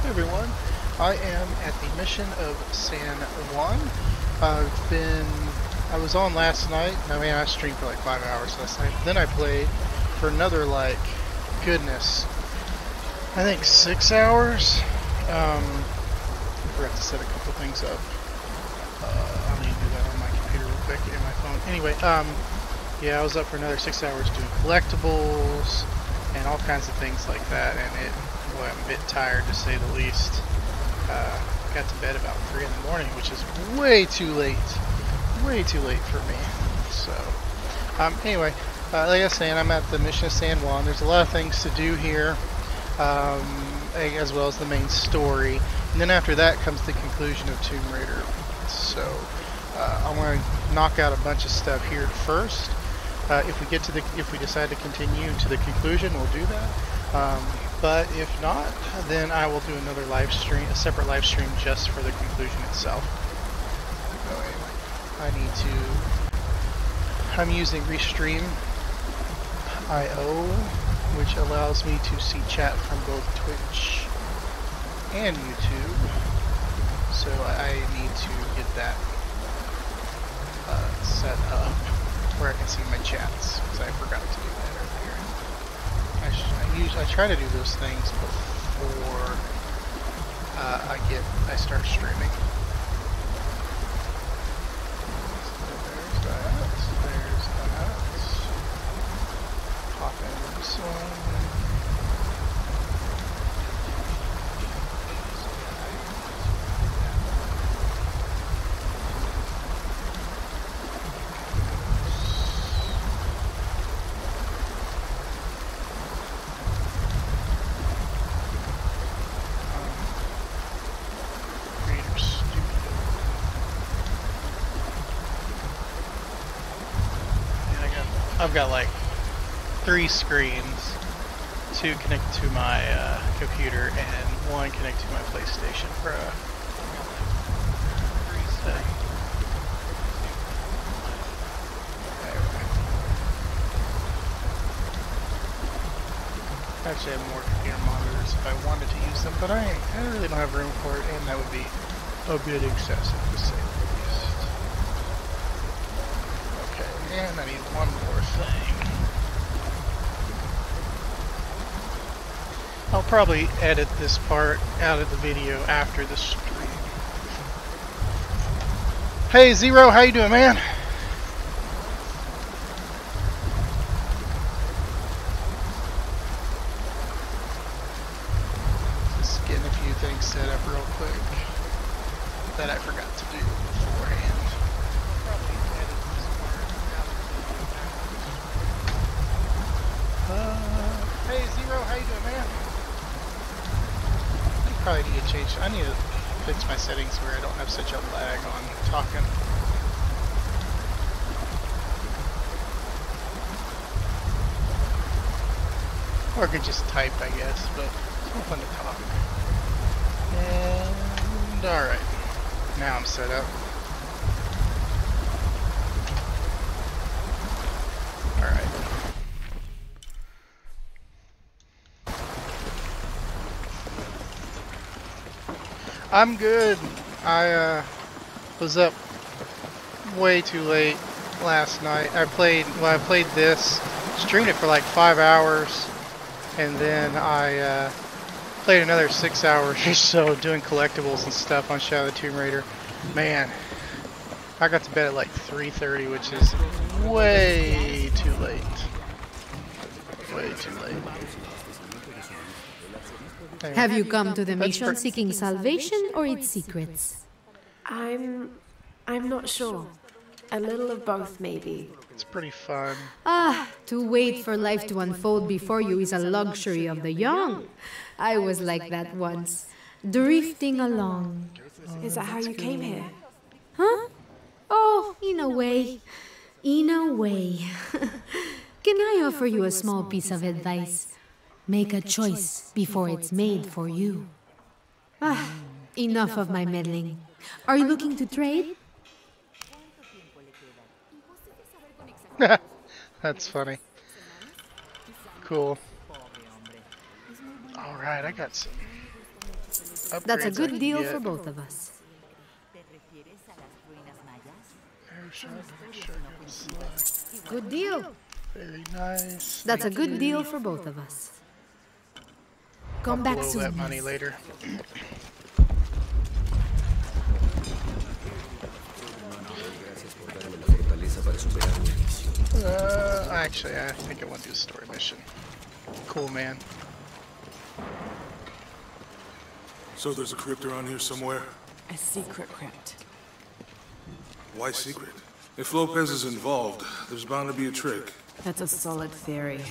Hey everyone, I am at the mission of San Juan. I was on last night. I mean, I streamed for like 5 hours last night. Then I played for another, like, goodness, I think 6 hours. I forgot to set a couple things up. I'll need to do that on my computer real quick and my phone. Anyway, yeah, I was up for another 6 hours doing collectibles and all kinds of things like that, and boy, I'm a bit tired to say the least. Got to bed about 3 in the morning, which is way too late. Way too late for me. So, anyway, like I was saying, I'm at the mission of San Juan. There's a lot of things to do here, as well as the main story. And then after that comes the conclusion of Tomb Raider. So, I want to knock out a bunch of stuff here first. If we decide to continue to the conclusion, we'll do that. But if not, then I will do another live stream, a separate live stream just for the conclusion itself. So anyway, I'm using Restream.io, which allows me to see chat from both Twitch and YouTube. So I need to get that set up where I can see my chats, because I forgot to do that earlier. I try to do those things before I start streaming. So there's that. Pop in this one. I've got like 3 screens, 2 connected to my computer and 1 connected to my PlayStation Pro. I actually have more computer monitors if I wanted to use them, but I really don't have room for it, and that would be a bit excessive to say the least. Okay, and I need one more thing. I'll probably edit this part out of the video after the stream. Hey Zero, how you doing, man? Just getting a few things set up real quick that I forgot to do beforehand. Probably edit this part out of the video after. Hey Zero, how you doing, man? I probably need to change. I need to fix my settings where I don't have such a lag on talking. Or I could just type, I guess, but it's more fun to talk. And alright. Now I'm set up. Alright. I'm good. I was up way too late last night. I played this, streamed it for like 5 hours, and then I played another 6 hours or so doing collectibles and stuff on Shadow of the Tomb Raider. Man, I got to bed at like 3:30, which is way too late. Way too late. Anyway. Have you come to the mission seeking salvation or its secrets? I'm not sure. A little of both, maybe. It's pretty fun. To wait for life to unfold before you is a luxury of the young. I was like that once, drifting along. Is that how you came here? Huh? Oh, in a way. In a way. Can I offer you a small piece of advice? Make a choice before it's made for you. Enough of my meddling. Are you looking to trade? That's funny. Cool. Alright, I got some That's a upgrades I good can deal get. for both of us. Good deal. Very nice. That's a Thank good you. deal for both of us. I'll Come back blow soon. that money later. Actually, I think I want to do a story mission. Cool, man. So there's a crypt around here somewhere? A secret crypt. Why secret? If Lopez is involved, there's bound to be a trick. That's a solid theory.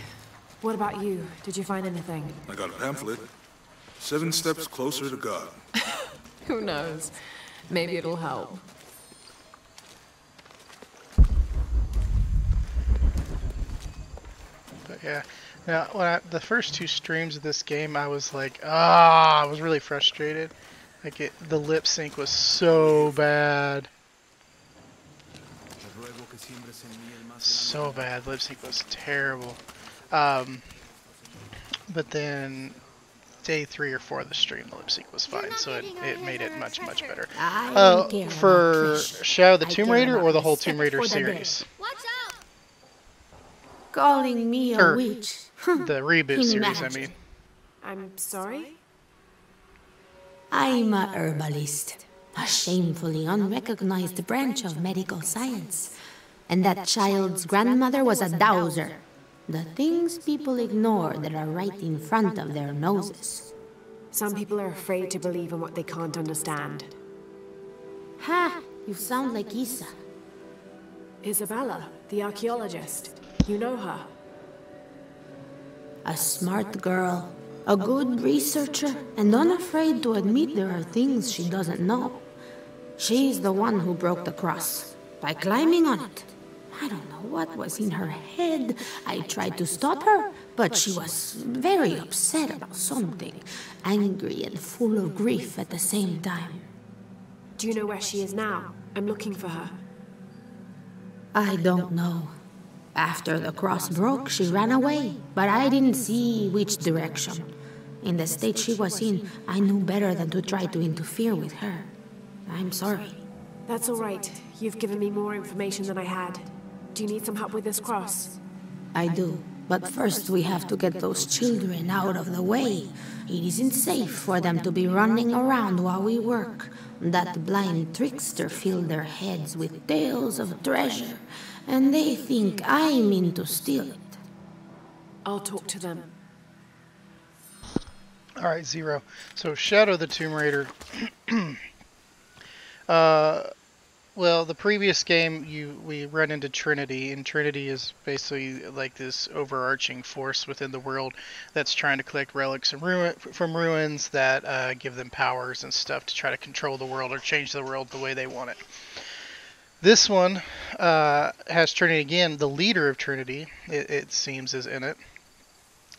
What about you? Did you find anything? I got a pamphlet. 7 steps closer to God. Who knows? Maybe it'll help. But yeah. Now, when the first 2 streams of this game, I was like, I was really frustrated. Like, the lip sync was so bad. So bad. Lip sync was terrible. But then day 3 or 4 of the stream, the lip sync was fine, so it made it much better. For Shadow of the Tomb Raider or the whole Tomb Raider series? Calling me a witch. The reboot series, I mean. I'm sorry? I'm a herbalist, a shamefully unrecognized branch of medical science. And that child's grandmother was a dowser. The things people ignore that are right in front of their noses. Some people are afraid to believe in what they can't understand. Ha! You sound like Isa. Isabella, the archaeologist. You know her. A smart girl, a good researcher, and unafraid to admit there are things she doesn't know. She's the one who broke the cross, by climbing on it. I don't know what was in her head. I tried to stop her, but she was very upset about something, angry and full of grief at the same time. Do you know where she is now? I'm looking for her. I don't know. After the cross broke, she ran away, but I didn't see which direction. In the state she was in, I knew better than to try to interfere with her. I'm sorry. That's all right. You've given me more information than I had. Do you need some help with this cross? I do, but first we have to get those children out of the way. It isn't safe for them to be running around while we work. That blind trickster filled their heads with tales of treasure, and they think I mean to steal it. I'll talk to them. Alright, 0. So, Shadow of the Tomb Raider. Well, the previous game, we run into Trinity, and Trinity is basically like this overarching force within the world that's trying to collect relics from ruins that give them powers and stuff to try to control the world or change the world the way they want it. This one has Trinity again. The leader of Trinity, it seems, is in it.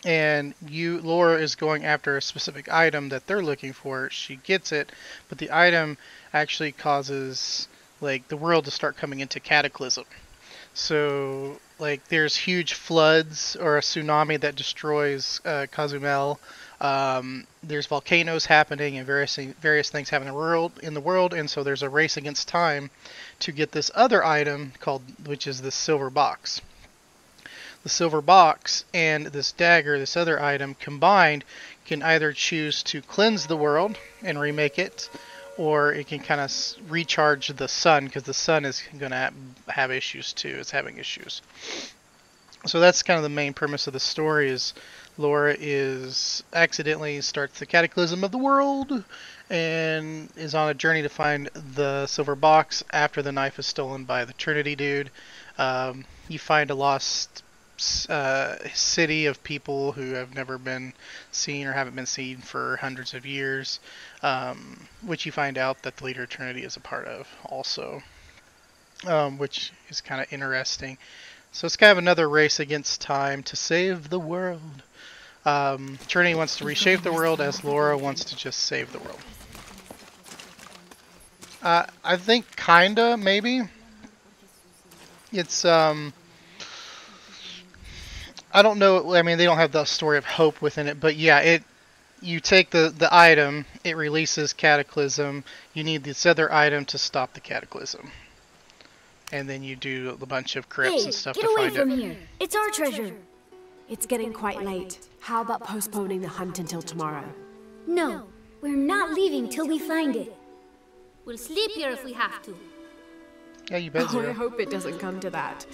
And Laura is going after a specific item that they're looking for. She gets it, but the item actually causes like the world to start coming into cataclysm. So like there's huge floods or a tsunami that destroys Cozumel. There's volcanoes happening and various things happening in the world, and so there's a race against time to get this other item which is the silver box. The silver box and this dagger, this other item combined, can either choose to cleanse the world and remake it, or it can kind of recharge the sun, because the sun is going to have issues too. It's having issues. So that's kind of the main premise of the story. Is Laura accidentally starts the cataclysm of the world and is on a journey to find the silver box after the knife is stolen by the Trinity dude. You find a lost city of people who have never been seen or haven't been seen for hundreds of years, which you find out that the leader of Trinity is a part of also, which is kind of interesting. So it's kind of another race against time to save the world. Trinity wants to reshape the world, as Laura wants to just save the world. I think kinda, maybe. It's I don't know. I mean, they don't have the story of hope within it, but yeah, you take the item, it releases Cataclysm. You need this other item to stop the Cataclysm. And then you do a bunch of crypts and stuff to find it. Get away from here. It's our treasure. It's getting quite late. How about postponing the hunt until tomorrow? No, we're not leaving till we find it. We'll sleep here if we have to. Yeah, you bet, Oh, I Zero. hope it doesn't come to that.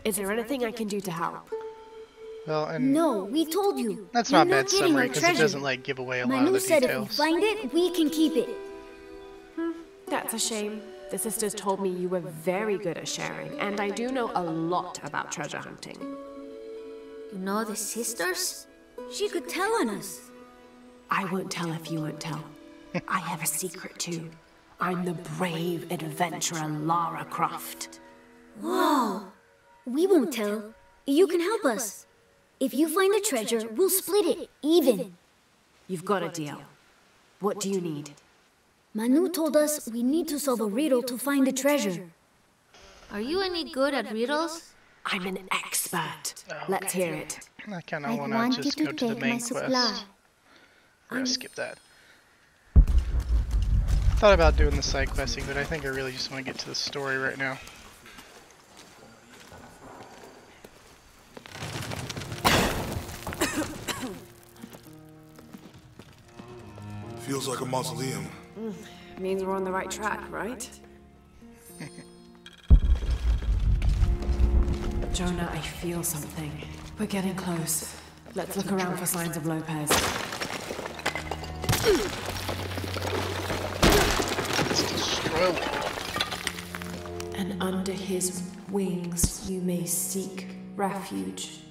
Is there anything I can do to help? Well, and No, we told you. that's You're not a bad getting summary our because it treasure. doesn't like give away a lot of Manu the said if we details. find it, we can keep it. That's a shame. The sisters told me you were very good at sharing, and I do know a lot about treasure hunting. You know the sisters? She could tell on us. I won't tell if you won't tell. I have a secret too. I'm the brave adventurer Lara Croft. Whoa. We won't tell. You can help us. If you find the treasure, we'll split it, even. You've got a deal. What do you need? Manu told us we need to solve a riddle to find the treasure. Are you any good at riddles? I'm an expert. Let's hear it. I kind of want to just go to the main quest. We're gonna skip that. Thought about doing the side questing, but I think I really just want to get to the story right now. Feels like a mausoleum. Means we're on the right track, right? Jonah, I feel something. We're getting close. Let's look around for signs of Lopez. Let's destroy a wall. And under his wings you may seek refuge.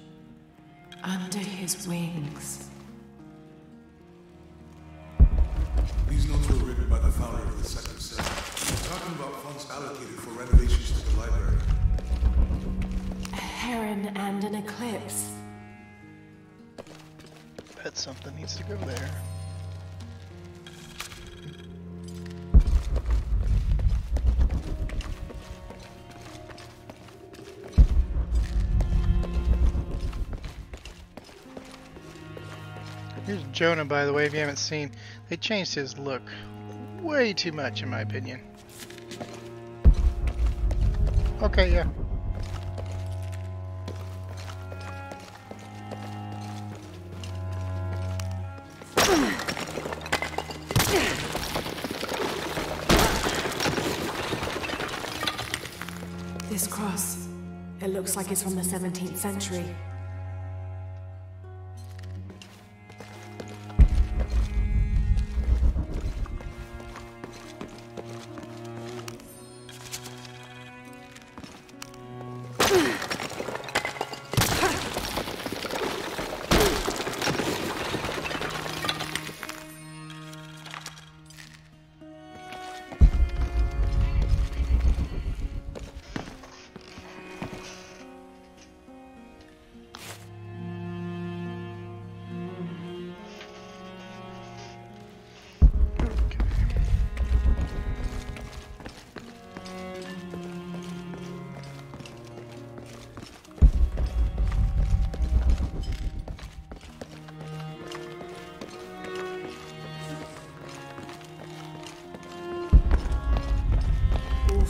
Under his wings. These notes were written by the founder of the second set. Talking about funds allocated for renovations to the library. A heron and an eclipse. Bet something needs to go there. Here's Jonah, by the way, if you haven't seen. They changed his look way too much, in my opinion. Okay, yeah. This cross. It looks like it's from the 17th century.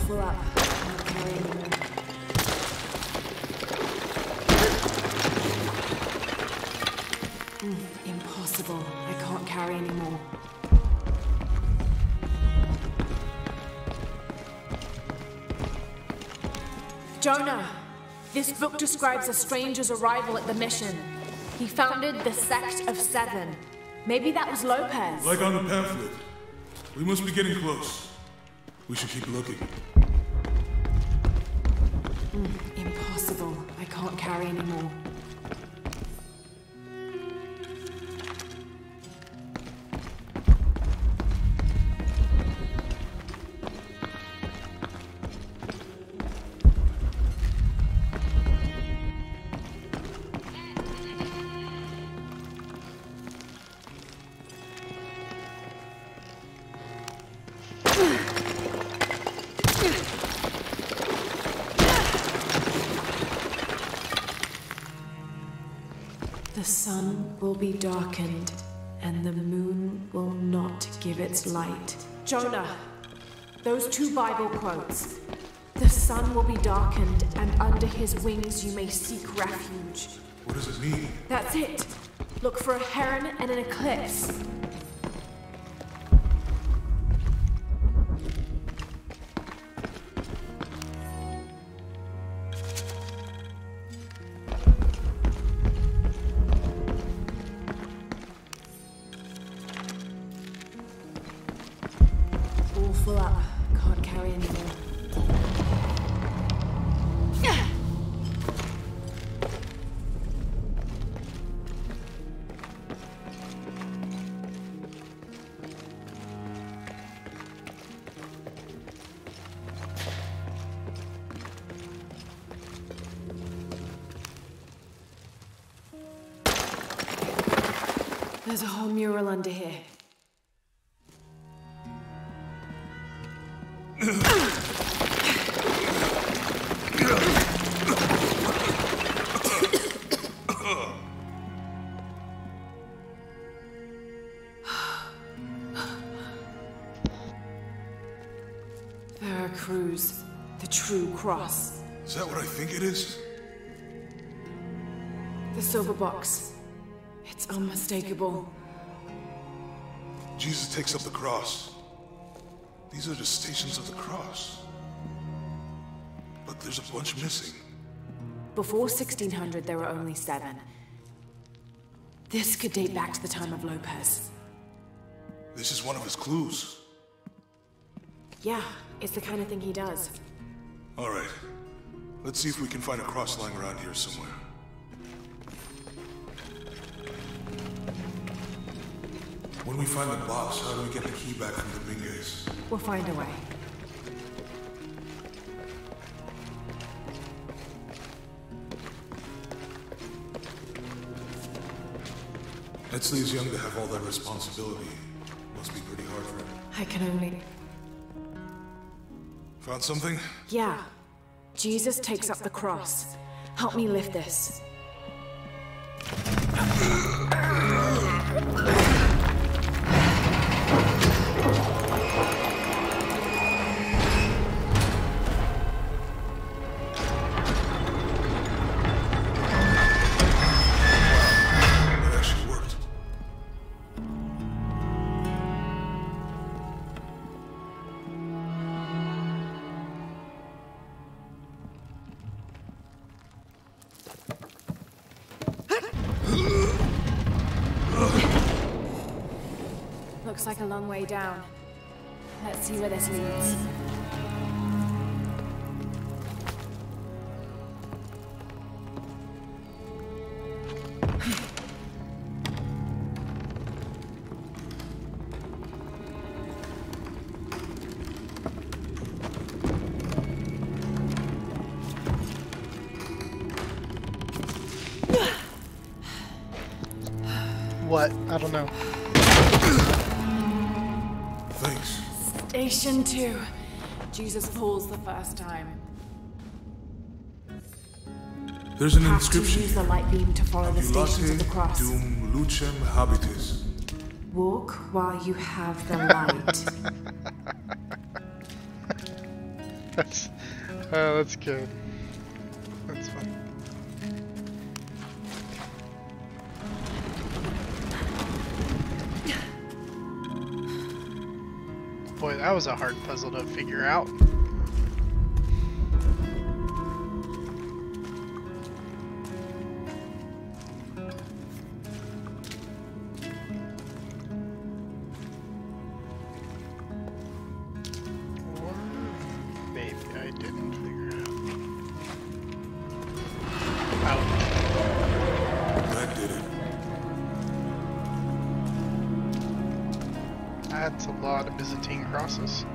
Full up. Not carrying anymore. Impossible. I can't carry anymore. Jonah! This book describes a stranger's arrival at the mission. He founded the Sect of Seven. Maybe that was Lopez. Like on the pamphlet. We must be getting close. We should keep looking. Impossible. I can't carry anymore. The sun will be darkened and the moon will not give its light. Jonah, those 2 Bible quotes. The sun will be darkened, and under his wings you may seek refuge. What does it mean? That's it. Look for a heron and an eclipse. All full up. Can't carry anymore. There's a whole mural under here. CRUZ, the true cross. Is that what I think it is? The silver box. It's unmistakable. Jesus takes up the cross. These are the stations of the cross. But there's a bunch missing. Before 1600, there were only 7. This could date back to the time of Lopez. This is one of his clues. Yeah, it's the kind of thing he does. All right. Let's see if we can find a cross lying around here somewhere. When we find the box, how do we get the key back from the Bingays? We'll find a way. Etzli is young to have all that responsibility. Must be pretty hard for him. I can only... Found something? Yeah. Jesus takes up the cross. Help me lift this. Looks like a long way down. Let's see where this leads. What? I don't know. Thanks. Station 2. Jesus falls the first time. There's an Have to inscription. use the light beam to follow the stations of the Ambulate cross. dum lucem habitis. Walk while you have the light. That's good. That's fun. Boy, that was a hard puzzle to figure out. Or maybe I didn't figure it out. That did it. That's a lot of Byzantine crosses.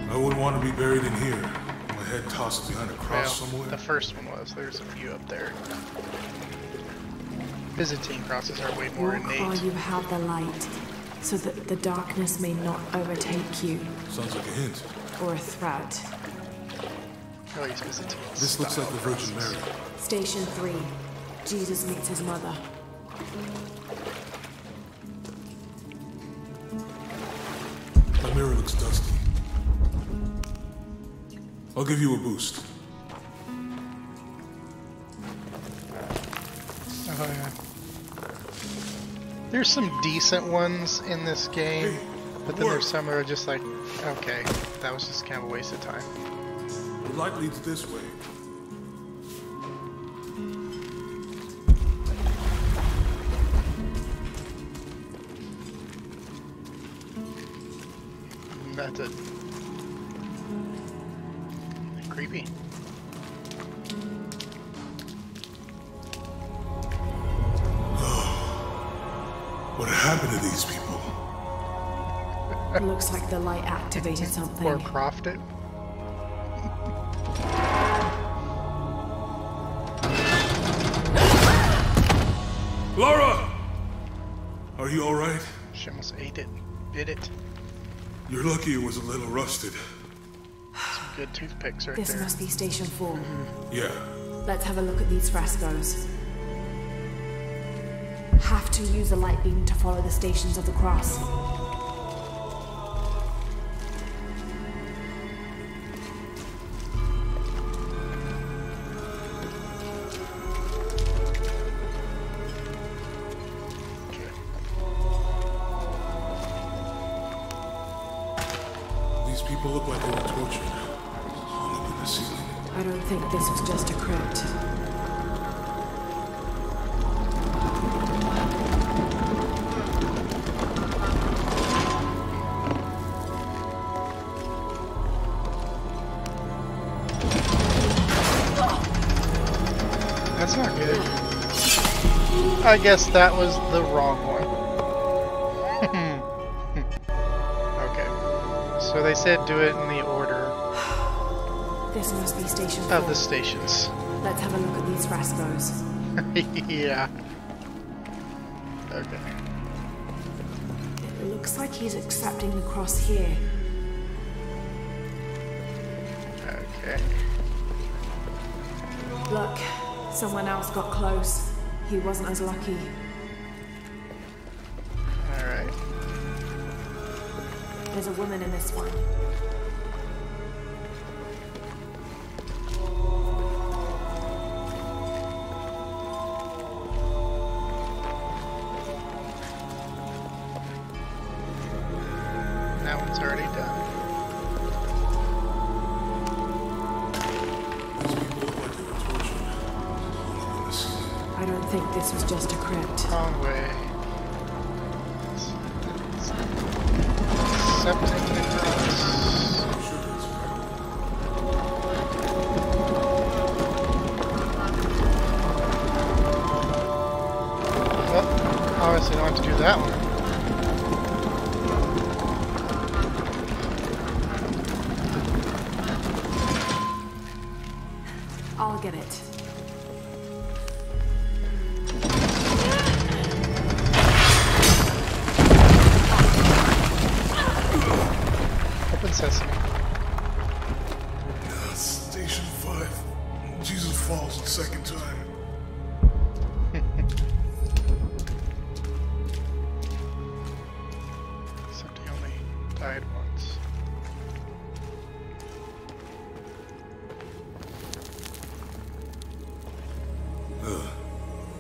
I wouldn't want to be buried in here. My head tossed behind a cross Well, somewhere. the first one was. There's a few up there. Byzantine crosses are way more Walk while innate. you have the light, so that the darkness may not overtake you, Sounds like a hint. or a threat. At least Byzantine. This looks like the Virgin Mary. Station 3. Jesus meets his mother. My mirror looks dusty. I'll give you a boost. Oh yeah. There's some decent ones in this game, but then there's some that are just like, okay, that was just kind of a waste of time. The light leads this way. That's it. Creepy. What happened to these people? Looks like the light activated something. Or Croft it. Laura! Are you alright? She almost ate it. Bit it. You're lucky it was a little rusted. Some good toothpicks right This there. must be Station 4. Yeah. Let's have a look at these frescoes. Have to use a light beam to follow the Stations of the Cross. These people look like they were tortured. Hung up in the ceiling. I don't think this was just a crypt. That's not good. I guess that was the wrong one. Okay. So they said do it in the order This must be Station 4. of the stations. Let's have a look at these frescoes. Yeah. Okay. It looks like he's accepting the cross here. Okay. Look, someone else got close. He wasn't as lucky. Alright. There's a woman in this one. That one's already done. These people look like they were tortured. Hung up in the ceiling. I don't think this was just a crypt. Wrong way. Accepting the cross. Sure it's Well, obviously don't have to do that one. I'll get it. Open sesame. Station 5. Jesus falls the second time. Except he only died once.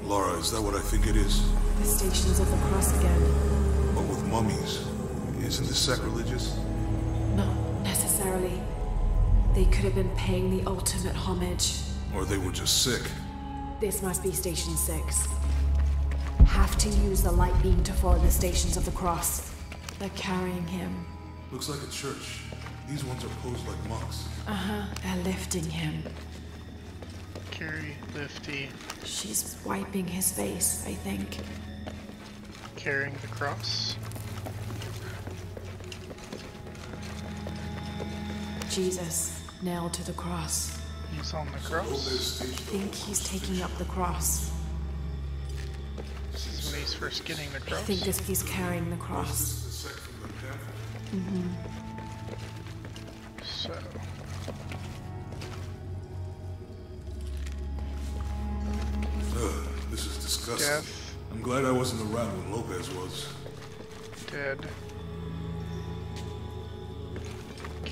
Laura, is that what I think it is? The Stations of the Cross again. But with mummies. Isn't this sacrilegious? Not necessarily. They could have been paying the ultimate homage. Or they were just sick? This must be Station 6. Have to use the light beam to follow the Stations of the Cross. They're carrying him. Looks like a church. These ones are posed like monks. Uh-huh. They're lifting him. Carry, lifty, She's wiping his face, I think. carrying the cross. Jesus, nailed to the cross. He's on the Oh, cross. there's stage I think he's taking up the cross. This is when he's first getting the I cross. think he's carrying the cross. This is the sect from the pamphlet. So, This is disgusting. death, I'm glad I wasn't around when Lopez was. dead.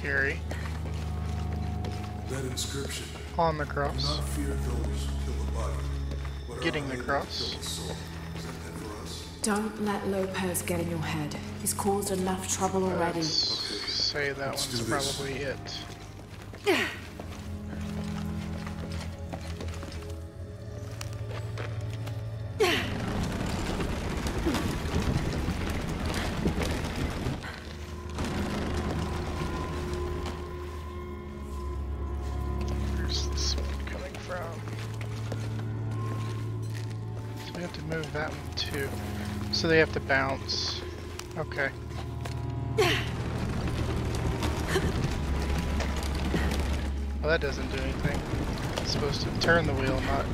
carry. That inscription. On the Do cross. not fear those who kill the body, but are Getting the unable to cross. kill the soul. Is that meant for us? Don't let Lopez get in your head. He's caused enough trouble already. Let's say that Let's one's do this. probably it. Where's this one coming from? So we have to move that one too. So they have to bounce. Okay. Well, that doesn't do anything. It's supposed to turn the wheel, not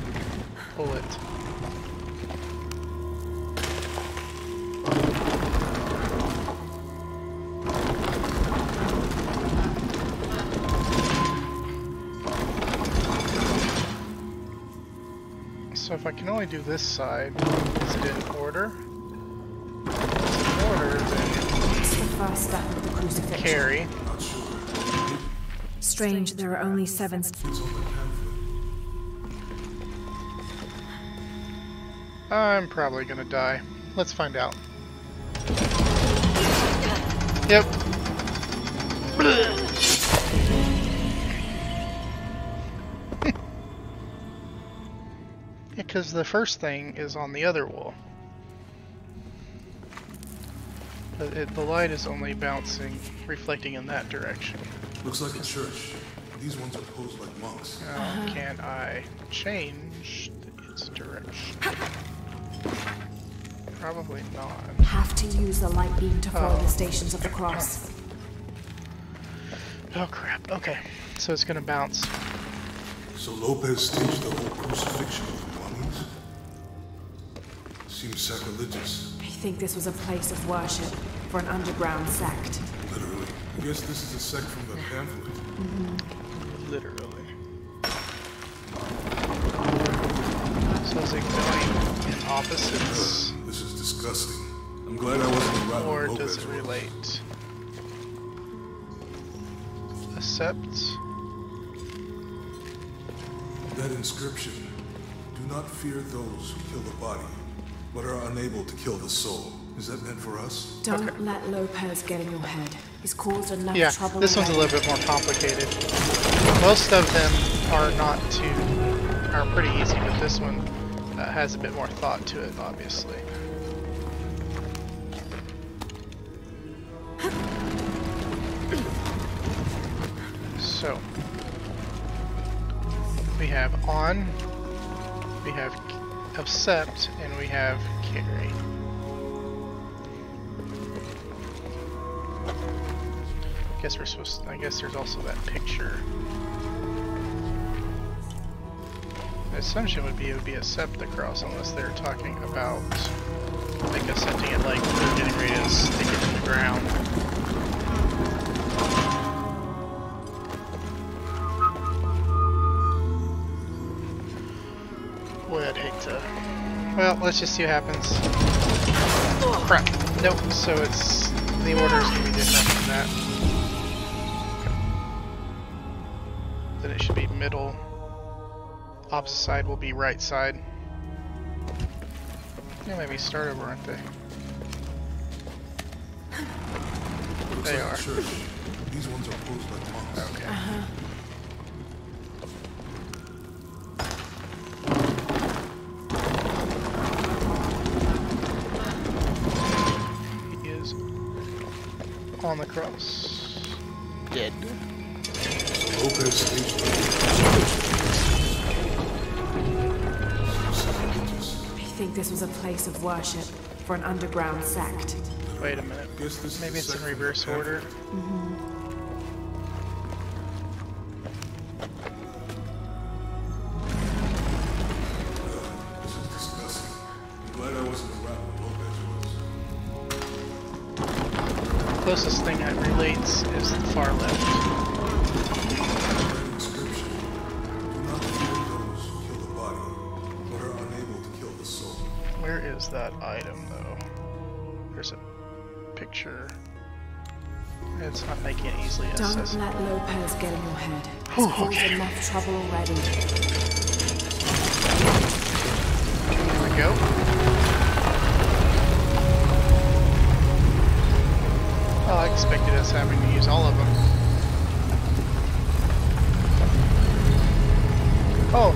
pull it. So if I can only do this side, is it in order? If it's in order, then It's the first step of the crucifixion. carry. Not sure. Strange, there are only 7 It's on the pamphlet. I'm probably gonna die. Let's find out. Yep. Because the first thing is on the other wall. The light is only bouncing, reflecting in that direction. Looks like a church. These ones are posed like monks. Now, can I change its direction? Probably not. Have to use the light beam to follow the stations of the cross. Oh crap, okay. So it's gonna bounce. So Lopez staged the whole crucifixion with mummies? Seems sacrilegious. I think this was a place of worship for an underground sect. Literally. I guess this is a sect from the pamphlet. Literally. So is it going in opposites? This is disgusting. I'm glad I wasn't around Or when does Lopez it was. relate? Accept. That inscription. Do not fear those who kill the body, but are unable to kill the soul. Is that meant for us? Don't let Lopez get in your head. He's caused enough Yeah, trouble this one's a already. little bit more complicated. Most of them are are pretty easy, but this one has a bit more thought to it, obviously. So, we have on, we have accept, and we have carry. I guess there's also that picture. The assumption would be it would be accept the cross unless they're talking about like accepting it like they're getting ready to stick it in the ground. Boy, I'd hate to. Well, let's just see what happens. Oh, crap. Nope, so it's the order is gonna be different from that. Then it should be middle. Opposite side will be right side. They might be start over, aren't they? Looks They like are. a church. These ones are posed like monks. Okay. He is on the cross. Dead. Lopez staged the sacrilegious. I think this was a place of worship for an underground sect. Wait a minute. Guess this is Maybe a it's in sect from the reverse order. pamphlet. This is disgusting. I'm glad I wasn't around when Lopez was. Closest thing that relates is the far left. That inscription. Do not fear those who kill the body, but are unable to kill the soul. Where is that item though? There's a picture. It's not making it easily Don't accessible. let Lopez get in your head. It's Oh, caused okay. enough trouble already. Here we go. Oh, I expected us having to use all of them. Oh,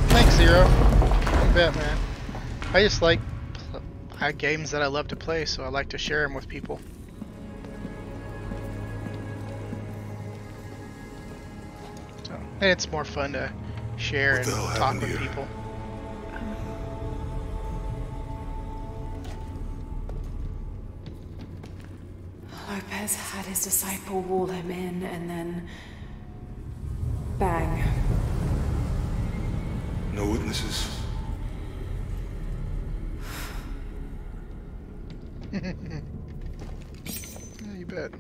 thanks, Zero. You bet, man. I just like games that I love to play, so I like to share them with people. So, and it's more fun to share and talk with people. Lopez had his disciple wall him in, and then... bang. No witnesses. Yeah, you bet.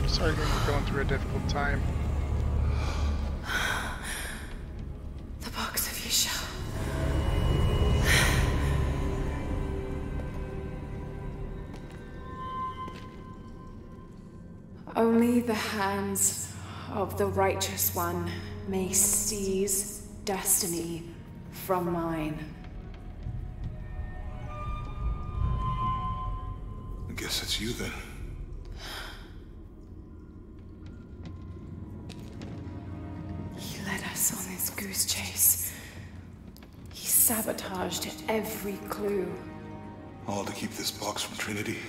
Sorry you're going through a difficult time. The box of Yisha. Only the hands of the Righteous One may seize destiny from mine. I guess it's you then. He led us on this goose chase. He sabotaged every clue. All to keep this box from Trinity.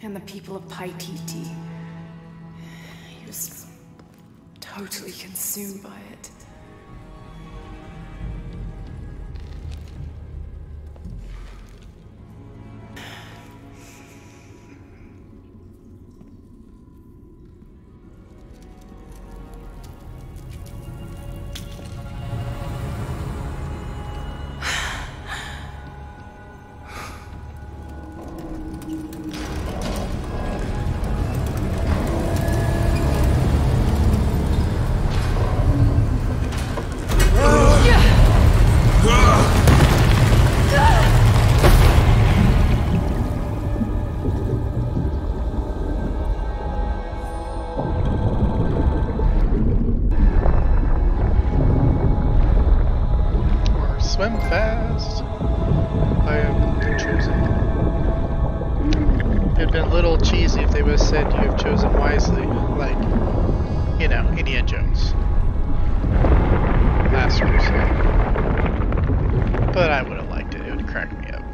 And the people of Paititi. He was totally consumed by it. Swim fast. I have chosen. It'd been a little cheesy if they would have said you have chosen wisely, like, you know, Indiana Jones. Last Crusade. But I would have liked it. It would have cracked me up.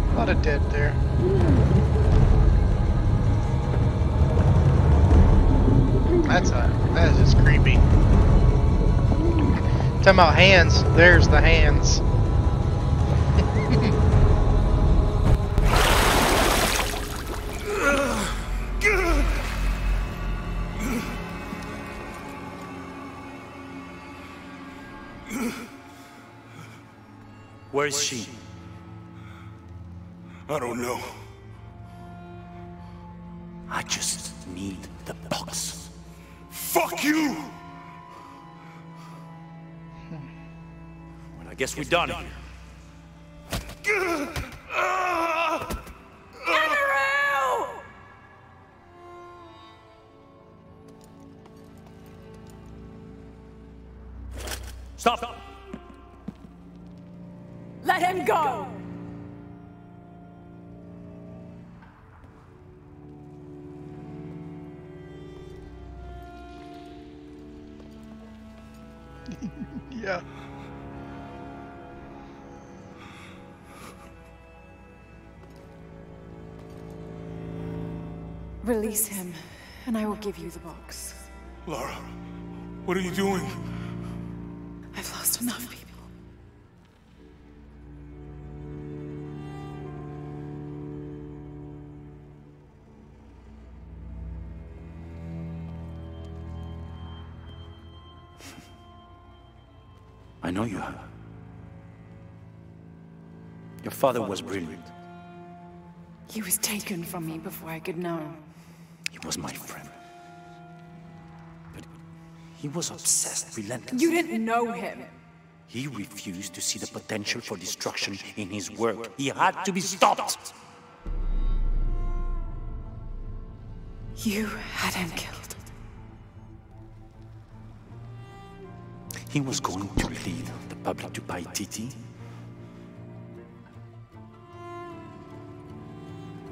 A lot of dead there. That is just creepy. Talking about hands, there's the hands. Where's she? I don't know. I just need the box. Fuck you! Well, I guess we're done here. Stop! Let him go! Yeah. Release him, and I will give you the box. Lara, what are you doing? I've lost enough people. I know you have. Your father was brilliant. He was taken from me before I could know. He was my friend. But he was obsessed, relentless. You didn't know him. He refused to see the potential for destruction in his work. He had to be stopped. You had him killed. He was going to lead the public to Paititi.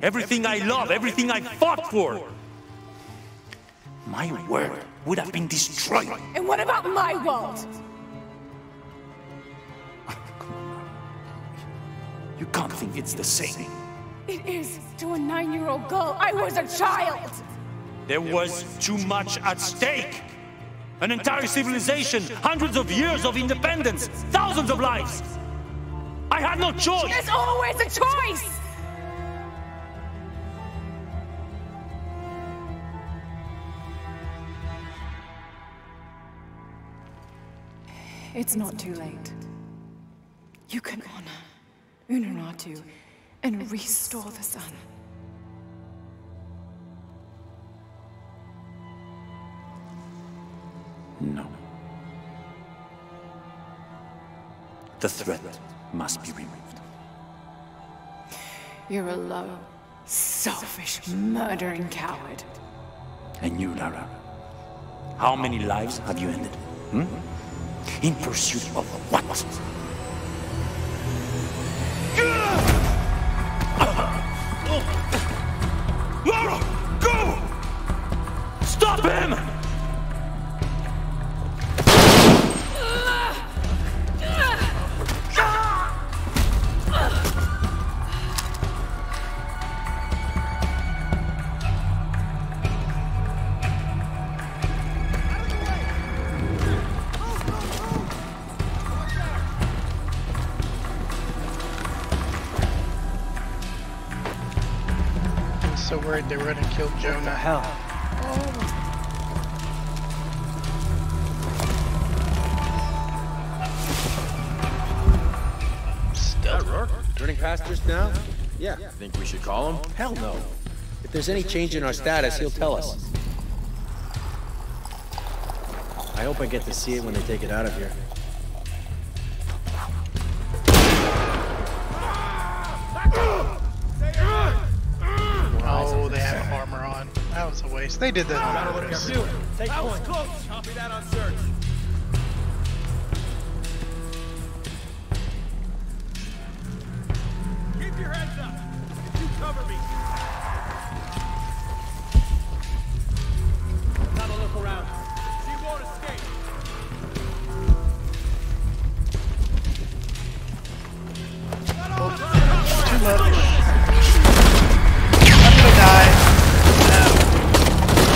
Everything I love, everything I fought for. My world would have been destroyed. And what about my world? You can't think it's the same. It is to a 9-year-old girl. I was a child. There was too much at stake. An entire civilization, hundreds of years of independence, thousands of lives. I had no choice. There's always a choice. It's not too late. You can honor Unuratu and restore the sun. No. The threat must be removed. You're a low, selfish, murdering coward. And you, Lara, how many lives have you ended? In pursuit of what? Lara, go! Stop him! So worried they were gonna kill Jonah. Hell. That Rourke? Turning past just now? Yeah. Think we should call him? Hell no. If there's any change in our status, he'll tell us. I hope I get to see it when they take it out of here. Oh, they have armor on. That was a waste. They did that on purpose. That was close. Copy that on search. Keep your heads up. You cover me. Have a look around. She won't escape. Too low. I'm gonna die.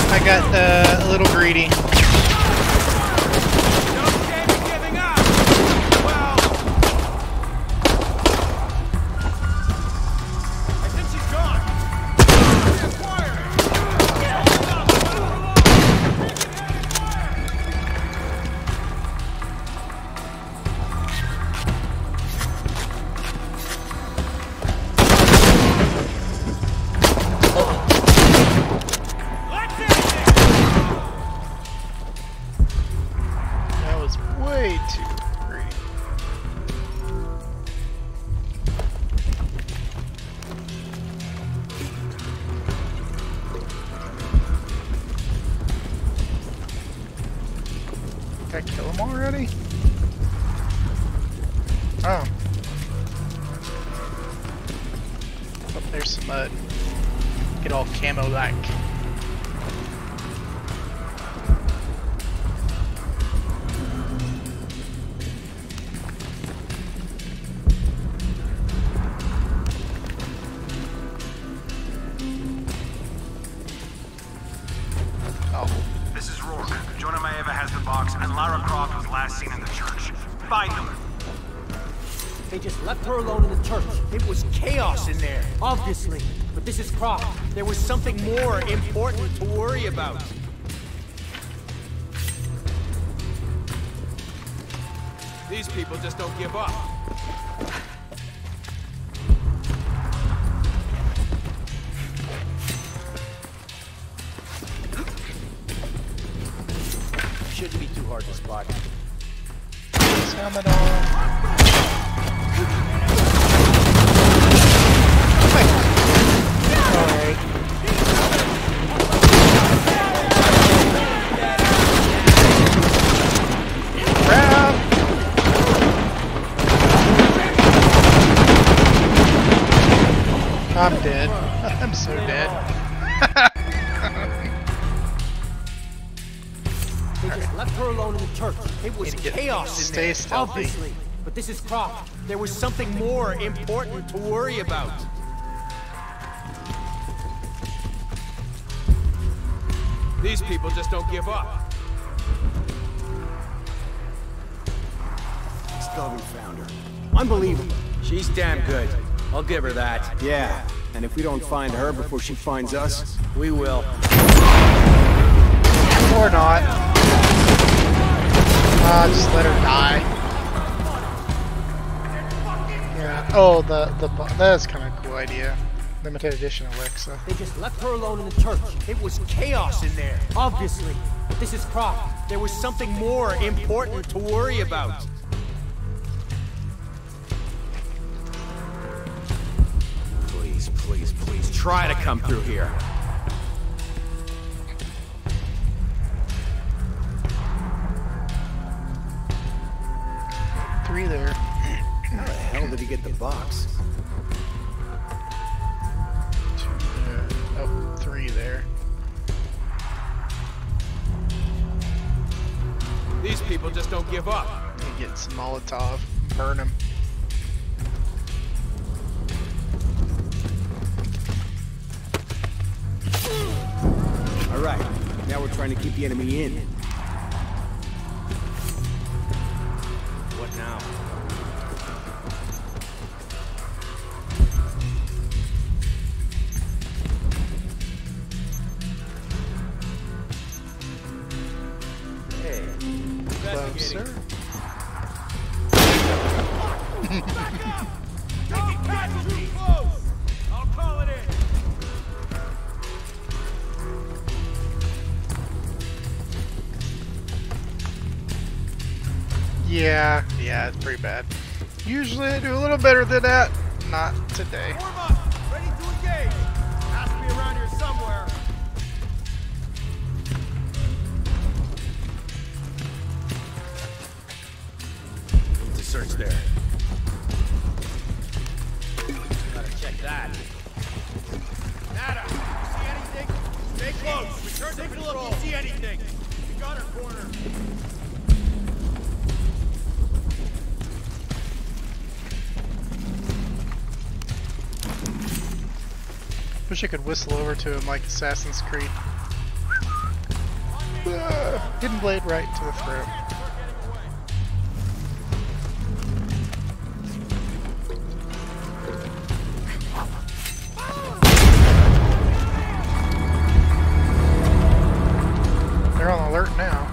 I got a little greedy. Did I kill him already? Oh. Oh, there's some mud. Get all camo-like. This is Rourke. Jonah Maeva has the box, and Lara Croft was last seen in the church. Find them. They just left her alone in the church. It was chaos in there, obviously. But this is Croft. There was something more important to worry about. These people just don't give up. Shouldn't be too hard to spot. Helmet on. Alright. Grab! I'm dead. I'm so dead. They just left her alone in the church. It was chaos in there, stealthy. obviously. But this is Croft. There was something more important to worry about. These people just don't give up. Still haven't found her. Unbelievable. She's damn good. I'll give her that. Yeah, and if we don't find her before she finds us, We will. Or not. Just let her die. Yeah. Oh, that's kind of a cool idea. Limited edition Alexa. They just left her alone in the church. It was chaos in there, obviously. But this is Croft. There was something more important to worry about. Please, please, please, try to come through here. Three there. how the hell did he get the box? Two there. Oh, three there. These people just don't give up. You get some Molotov. Burn them. All right, now we're trying to keep the enemy in. What now? Hey, Closer. Too close. I'll call it in. Yeah, it's pretty bad. Usually I do a little better than that. Not today. Warm up. Ready to engage. Has to be around here somewhere. Need to search there. Gotta check that. Nada. You see anything? Stay close. Return to patrol. If you see anything. We got her cornered. Wish I could whistle over to him like Assassin's Creed. Hidden blade right to the throat. They're on alert now.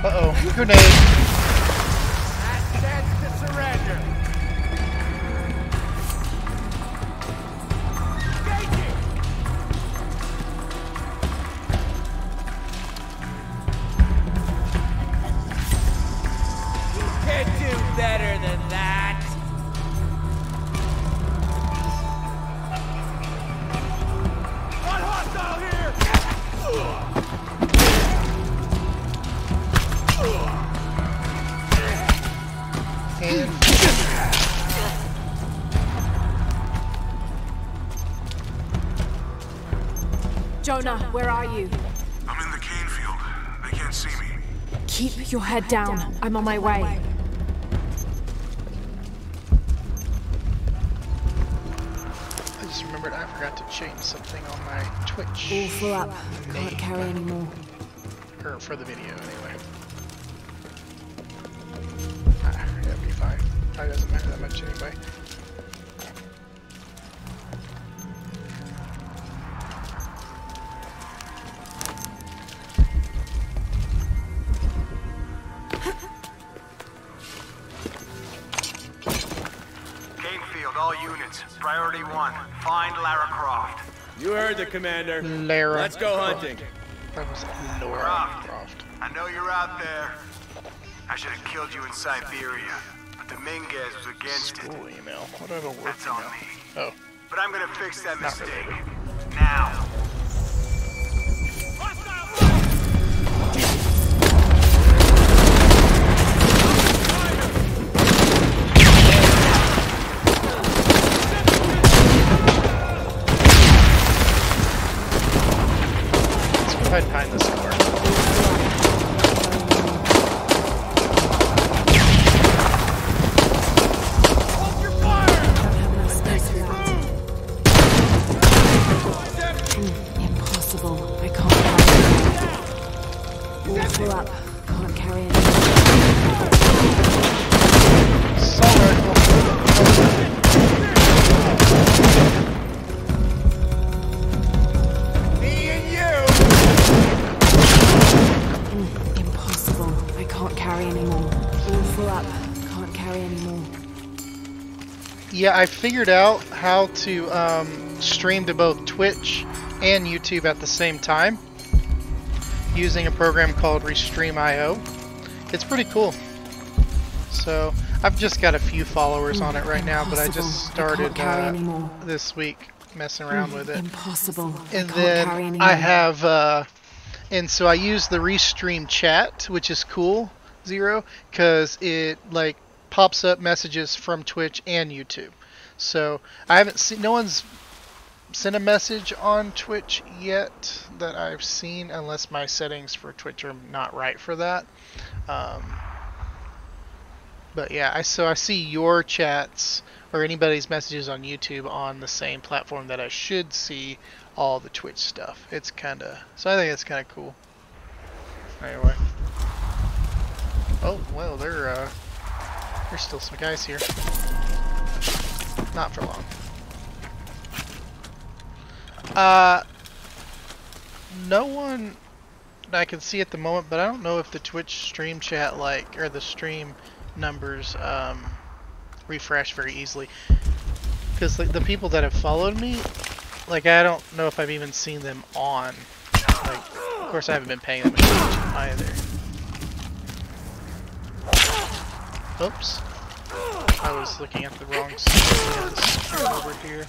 Uh-oh, grenade. Ascendant to surrender. Engaging. You can do better than that. One hostile here. Jonah, where are you? I'm in the cane field. They can't see me. Keep your head down. I'm on my way. I just remembered I forgot to change something on my Twitch. All full up. Can't carry anymore. Or for the video, anyway. It'll be fine. Probably doesn't matter that much anyway. Priority 1, find Lara Croft. You heard the commander. Lara. Let's go hunting. That was Lara Croft, Croft. I know you're out there. I should have killed you in Siberia, but Dominguez was against it. School email. What do I have a work That's on email? me. Oh. But I'm gonna fix that Not mistake. really. Now. Let's go hide behind this door. Impossible. I can't carry it. All full up. Can't carry it. Assault rifle. Me and you! Impossible. I can't carry anymore. All full up. Can't carry anymore. Yeah, I figured out how to stream to both Twitch and YouTube at the same time using a program called Restream.io. It's pretty cool. So I've just got a few followers on it right now, but I just started this week messing around with it. Impossible. And then I have, and so I use the Restream chat, which is cool, Zero, because it like pops up messages from Twitch and YouTube. So I haven't seen, no one's sent a message on Twitch yet that I've seen, unless my settings for Twitch are not right for that. But yeah, so I see your chats or anybody's messages on YouTube on the same platform that I should see all the Twitch stuff. It's kind of, so I think it's kind of cool. Anyway. Oh, well, there's still some guys here. Not for long. No one I can see at the moment, but I don't know if the Twitch stream chat, like, or the stream numbers, refresh very easily. Because like, the people that have followed me, like, I don't know if I've even seen them on. Like, of course, I haven't been paying them attention either. Oops. I was looking at the wrong screen over here.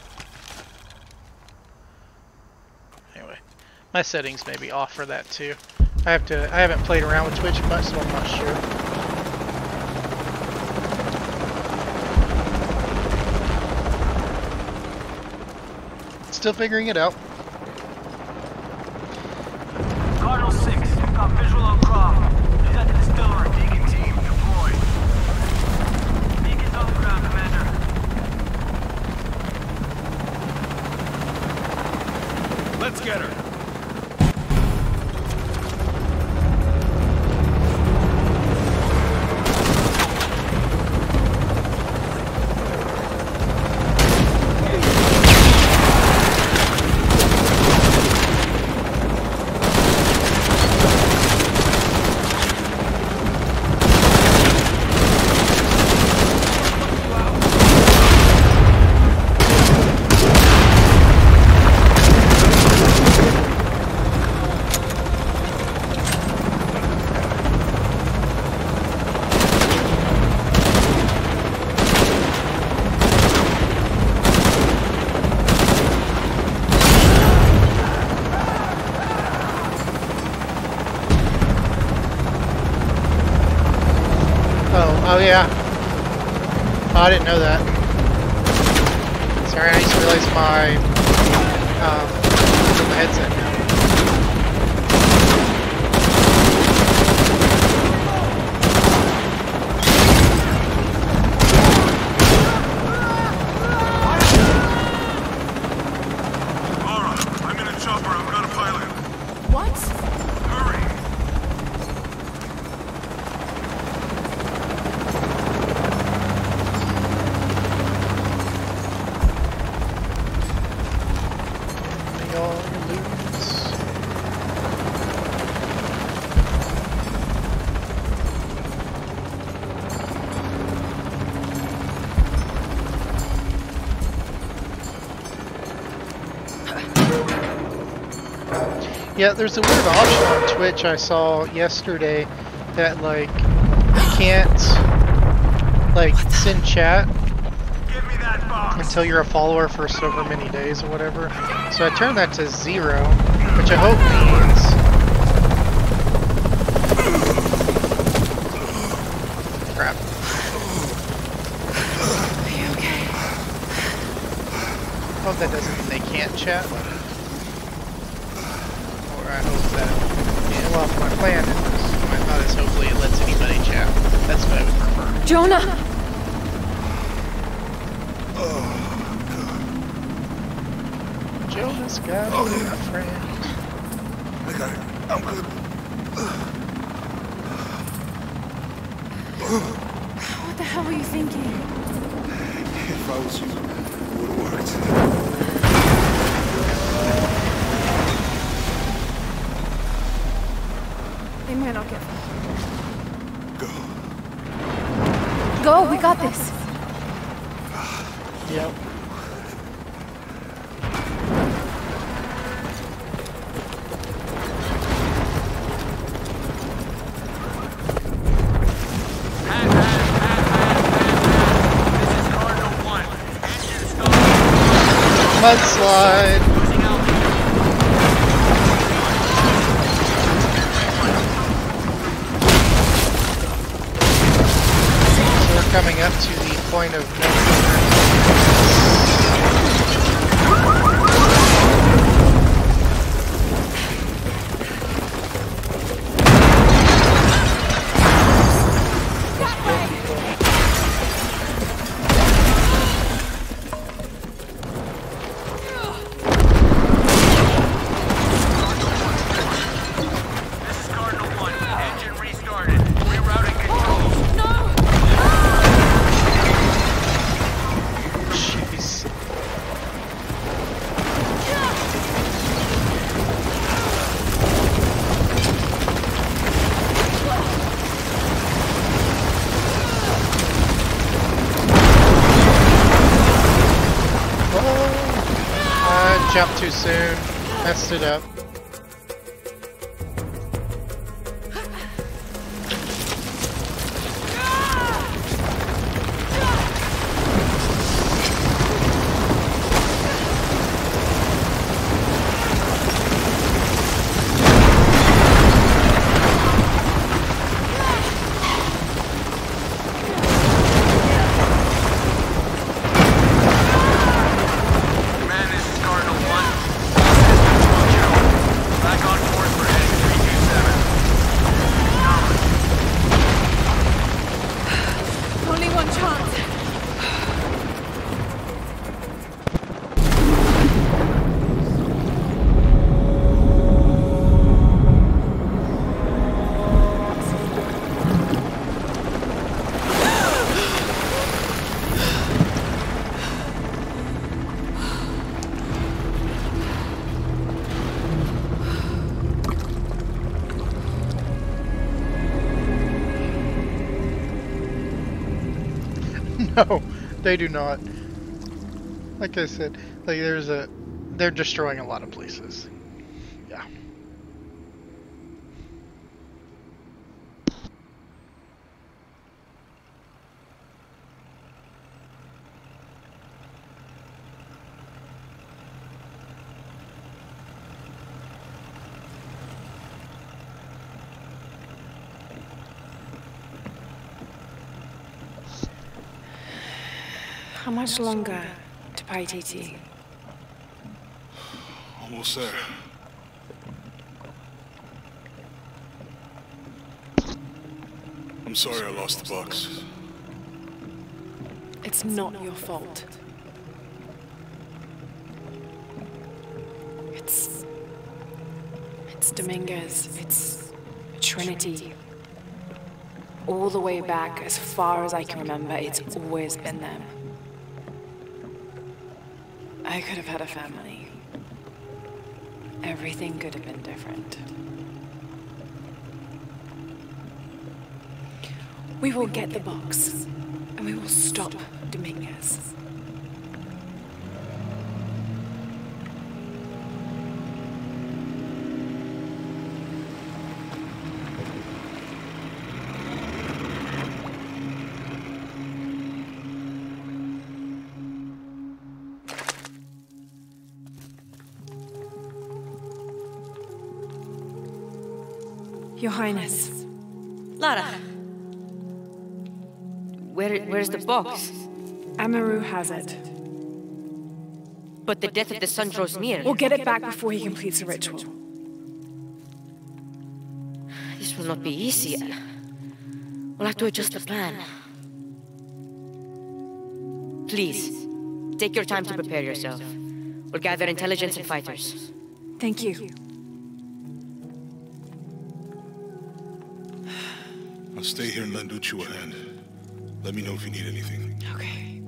Anyway, my settings may be off for that too. I haven't played around with Twitch much, so I'm not sure. Still figuring it out. Cardinal 6, got visual on Croft. He's at the distillery. Beacon team, deployed. Beacon's on the ground, Commander. Let's get her. Oh yeah. Oh, I didn't know that. Sorry, I just realized my headset now. Laura, I'm in a chopper. I'm not a pilot. What? Hurry. All your loot. Yeah, there's a weird option on Twitch I saw yesterday that, like, you can't, like, send chat until you're a follower for so many days or whatever. So I turned that to 0, which I hope means... Crap. Are you okay? I hope that doesn't mean they can't chat. Or I hope that... Yeah, well, my plan is... My thought is hopefully it lets anybody chat. That's what I would prefer. Jonah! Jonah's got a friend. I got it. I'm good. What the hell were you thinking? If I was you, it would have worked. They might not get far. Go. Go, we got this. Yep. Mudslide. So we're coming up to the point of no jumped too soon. Messed it up. No, they do not. Like I said, like they're destroying a lot of places. Yeah. How much longer to Paititi? Almost there. I'm sorry I lost the box. It's not your fault. It's Dominguez. It's Trinity. All the way back, as far as I can remember, it's always been them. I could have had a family. Everything could have been different. We will get the box, and we will stop Dominguez. Your Highness. Lara. Where's the box? Amaru has it. But the death of the sun draws near. We'll get it back before he completes the ritual. This will not be easy. We'll have to adjust the plan. Please, take your time to prepare yourself. We'll gather intelligence and fighters. Thank you. I'll stay here and lend Uchu a hand. Let me know if you need anything. Okay.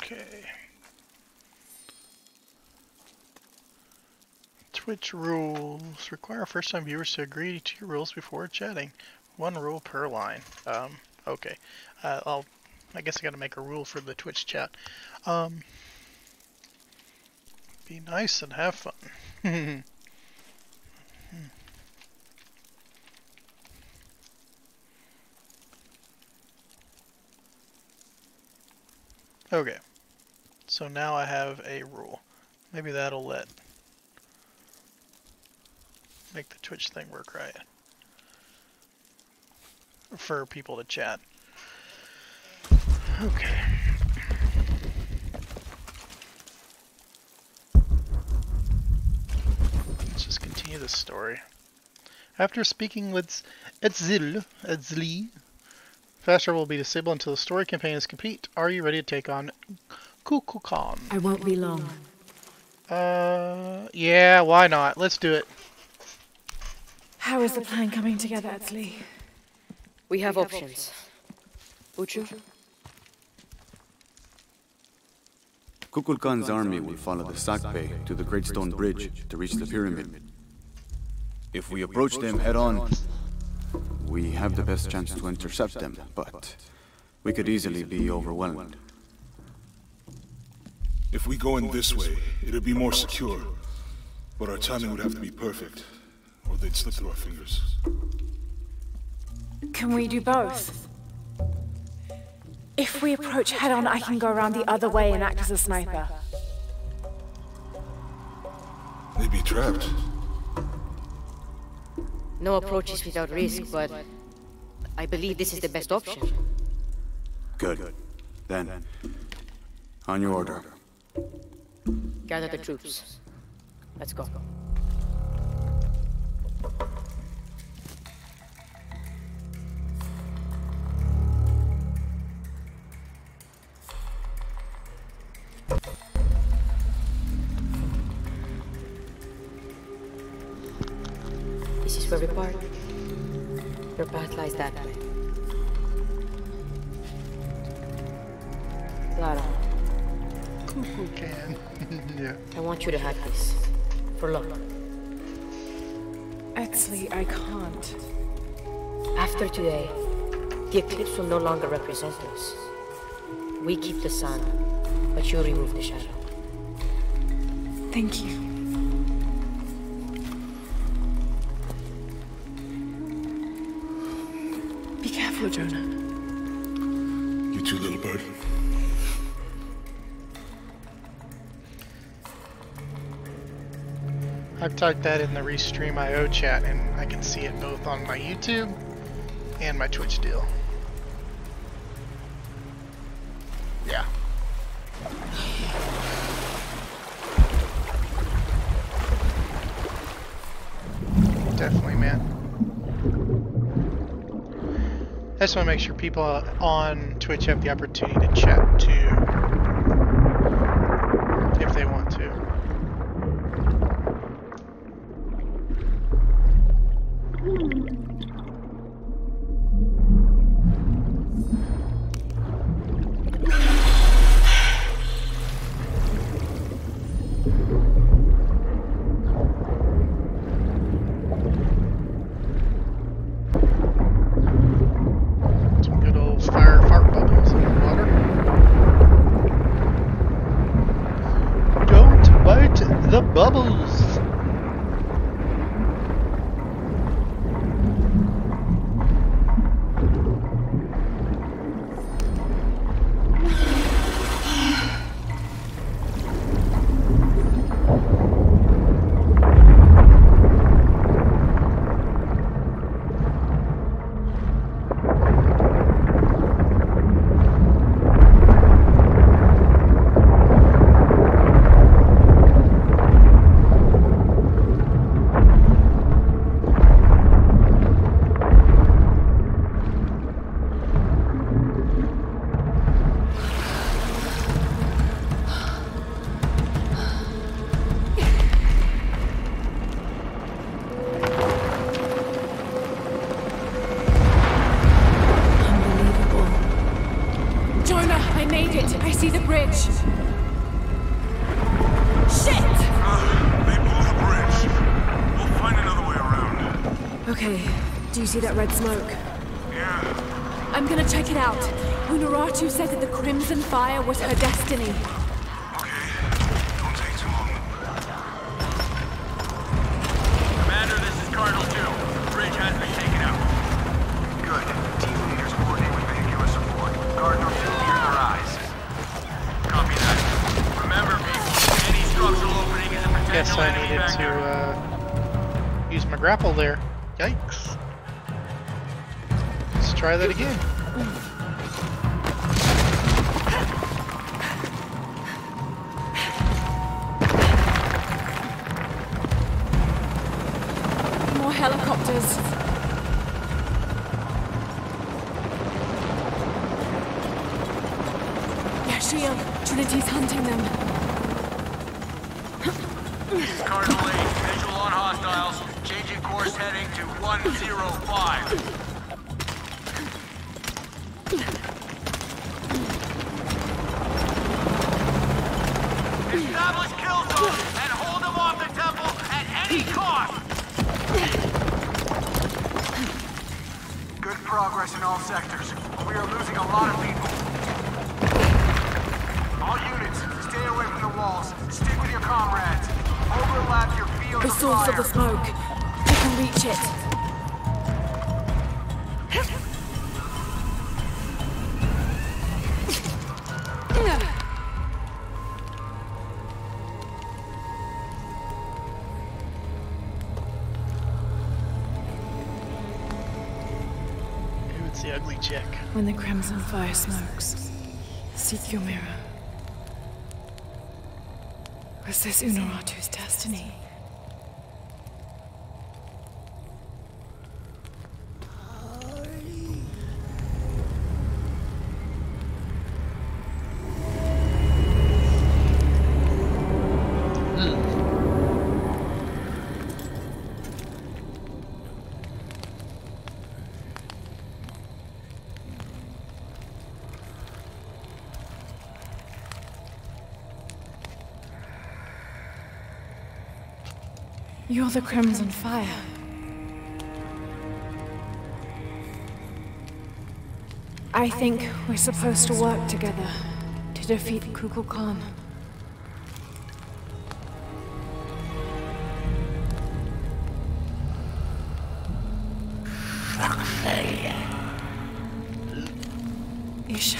Okay. Twitch rules. Require first-time viewers to agree to your rules before chatting. 1 rule per line. Okay. I guess I gotta make a rule for the Twitch chat. Be nice and have fun. Okay. So now I have a rule. Maybe that'll make the Twitch thing work right. For people to chat. Okay. Let's just continue the story. After speaking with Edzli, Faster will be disabled until the story campaign is complete. Are you ready to take on Kukulkan? I won't be long. Yeah, why not? Let's do it. How is the plan coming together, Edzli? We have options. Uchu? Kukulkan's army will follow the Sakpe to the Great Stone Bridge to reach the pyramid. If we approach them head-on, we have the best chance to intercept them, but we could easily be overwhelmed. If we go in this way, it'd be more secure. But our timing would have to be perfect, or they'd slip through our fingers. Can we do both? If we approach head-on, I can go around the other way and act as a sniper. They'd be trapped. No approach is without risk, but I believe this is the best option. Good. Then, on your order. Gather the troops. Let's go. This is where we part. Your path lies that way. Lara. Kukulkan. Yeah. I want you to have this. For luck. Edzli, I can't. After today, the eclipse will no longer represent us. We keep the sun, but you remove the shadow. Thank you. Be careful, Jonah. You too, little bird. I've typed that in the Restream IO chat, and I can see it both on my YouTube and my Twitch deal. Yeah. Definitely, man. I just want to make sure people on Twitch have the opportunity to chat too, if they want to. Some good old fire fart bubbles in the water. Don't bite the bubbles! it! I see the bridge! Shit! They blew the bridge. We'll find another way around. Okay, do you see that red smoke? Yeah. I'm gonna check it out. Unaratu said that the Crimson Fire was her destiny. Okay. Don't take too long. Commander, this is Cardinal 2. The bridge has been taken out. Good. Team leaders coordinate with vehicular support. Cardinal 2, hear their eyes. Copy that. Remember, people, any structural opening is a potential Guess I enemy needed vector. to use my grapple there. Yikes. Let's try that again. More helicopters. Yashiel, Trinity's hunting them. This is Cardinal 8. Visual on hostiles. Changing course heading to 105. Establish kill zone and hold them off the temple at any cost! Good progress in all sectors, but we are losing a lot of people. All units, stay away from the walls. Stick with your comrades. Overlap your field The of source fire. of the smoke. We can reach it. It's the ugly chick. When the Crimson Fire smokes, seek your mirror. Was this Unaratu's destiny? You're the Crimson Fire. I think we're supposed to work together to defeat Kukulkan. Isha.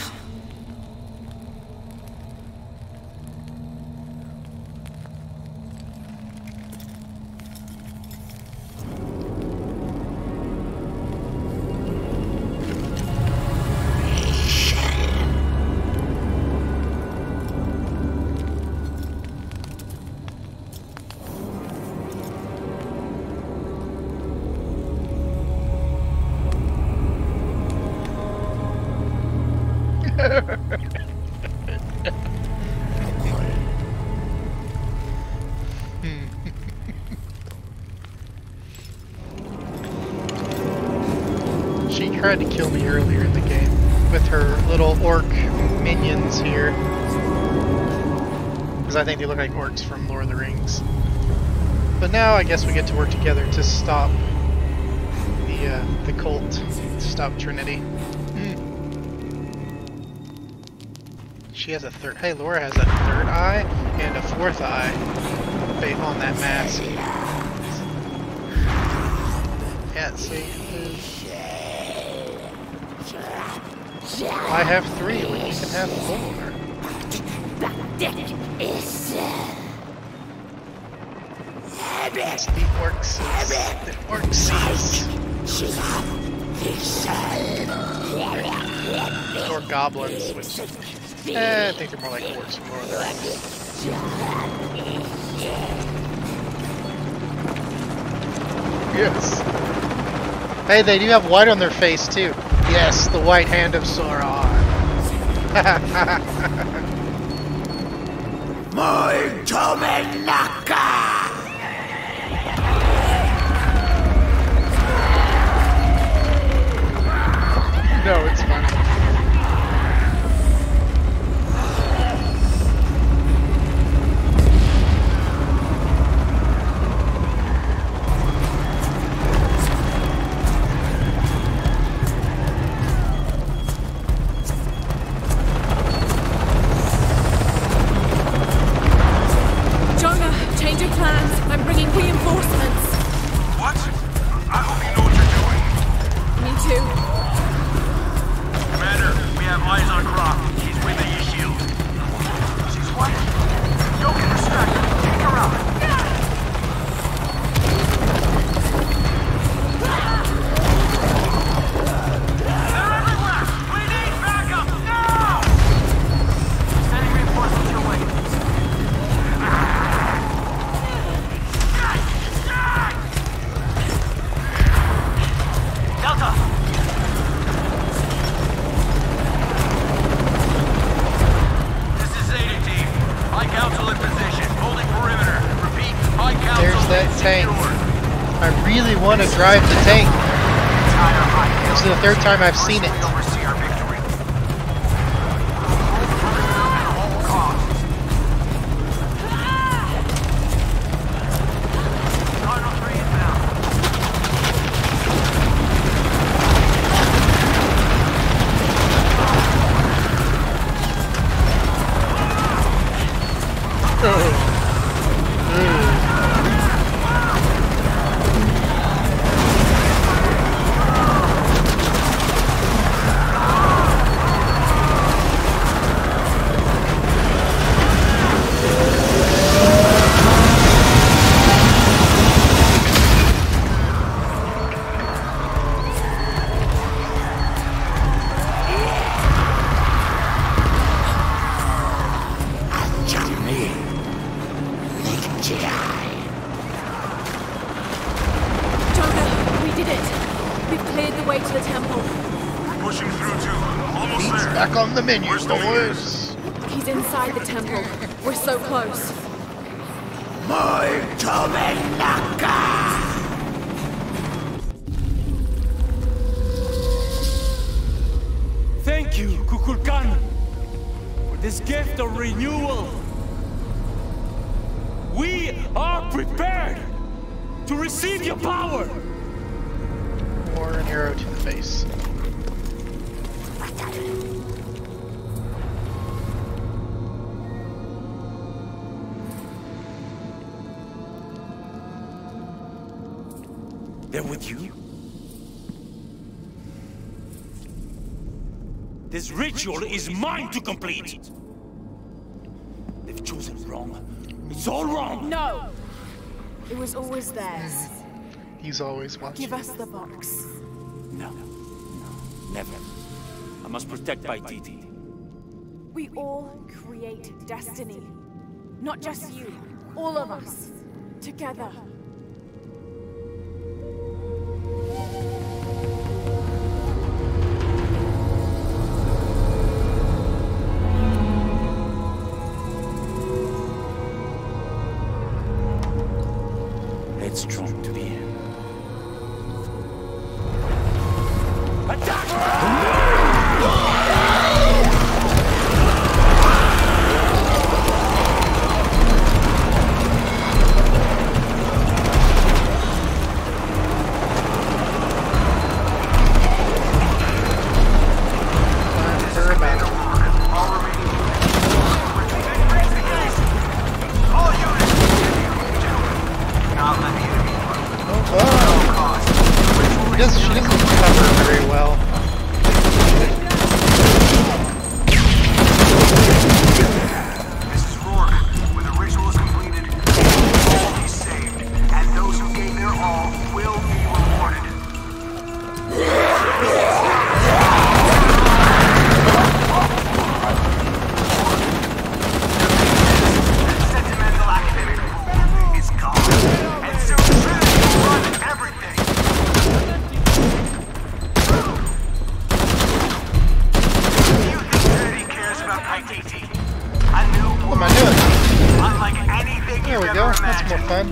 She tried to kill me earlier in the game with her little orc minions here. Because I think they look like orcs from Lord of the Rings. But now I guess we get to work together to stop the cult, to stop Trinity. She has a third. Hey, Laura has a third eye and a fourth eye on that mask. Yeah, see. I have 3 when you can have 4. It's the orcs. The orcs. Or goblins, which I think they're more like orcs from Lord of the Rings. Yes. Hey, they do have white on their face too. Yes, the white hand of Sauron. Molto Menaka! No, it's funny. tank. I really want to drive the tank. This is the third time I've seen it. Back on the menu, boys. He's inside the temple. We're so close. Thank you, Kukulkan, for this gift of renewal. We are prepared to receive your power. Or an arrow to the face. They're with you? This ritual is mine to complete! They've chosen wrong. It's all wrong! No! It was always theirs. He's always watching. Give us the box. No. Never. I must protect Paititi. We all create destiny. Not just you. All of us. Together. Headstrong to the end. She doesn't cover very well. This is Rourke. When the ritual is completed, all will be saved, and those who gave their all will be rewarded. The sentimental academic rule is gone, and so Trinity will run everything. What am I doing? Unlike anything There we go. That's more fun.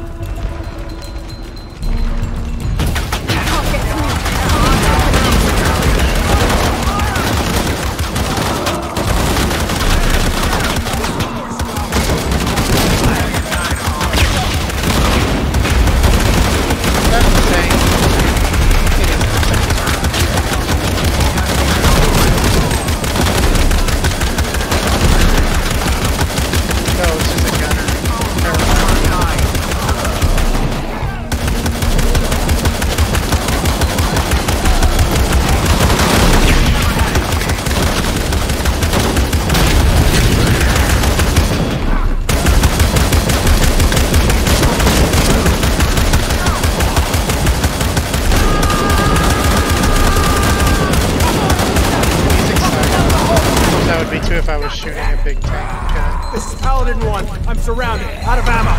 If I was shooting a big tank. This is Paladin 1. I'm surrounded. Out of ammo.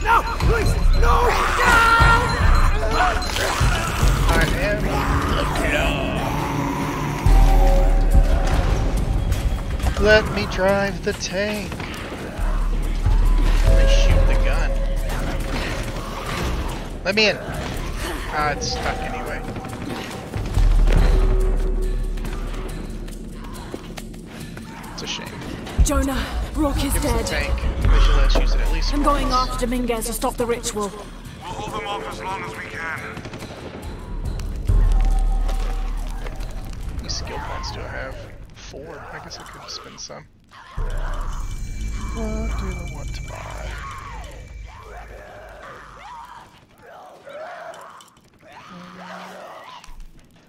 No! Please! No! I am. Let me drive the tank. Let me shoot the gun. Let me in. Ah, it's stuck anyway. It's a shame. Jonah, Rourke is Give us dead. the tank. They should let us use it at least I'm going once. after Dominguez to stop the ritual. We'll hold them off as long as we can. How many skill points do I have? 4. I guess I could spend some. What do I want to buy?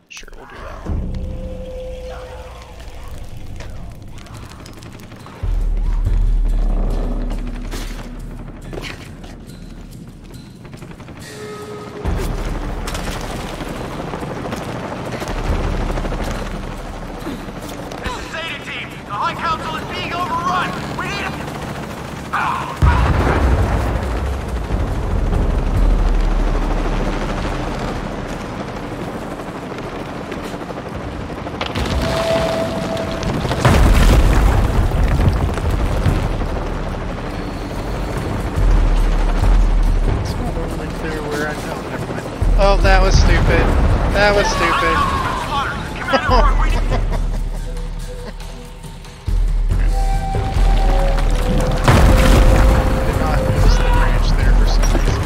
Sure, we'll do that. This is Zeta Team. The High Council is being overrun. We need a... It's not overly clear where I know. Never mind. Oh, that was stupid. That was stupid. Did not notice the branch there for some reason.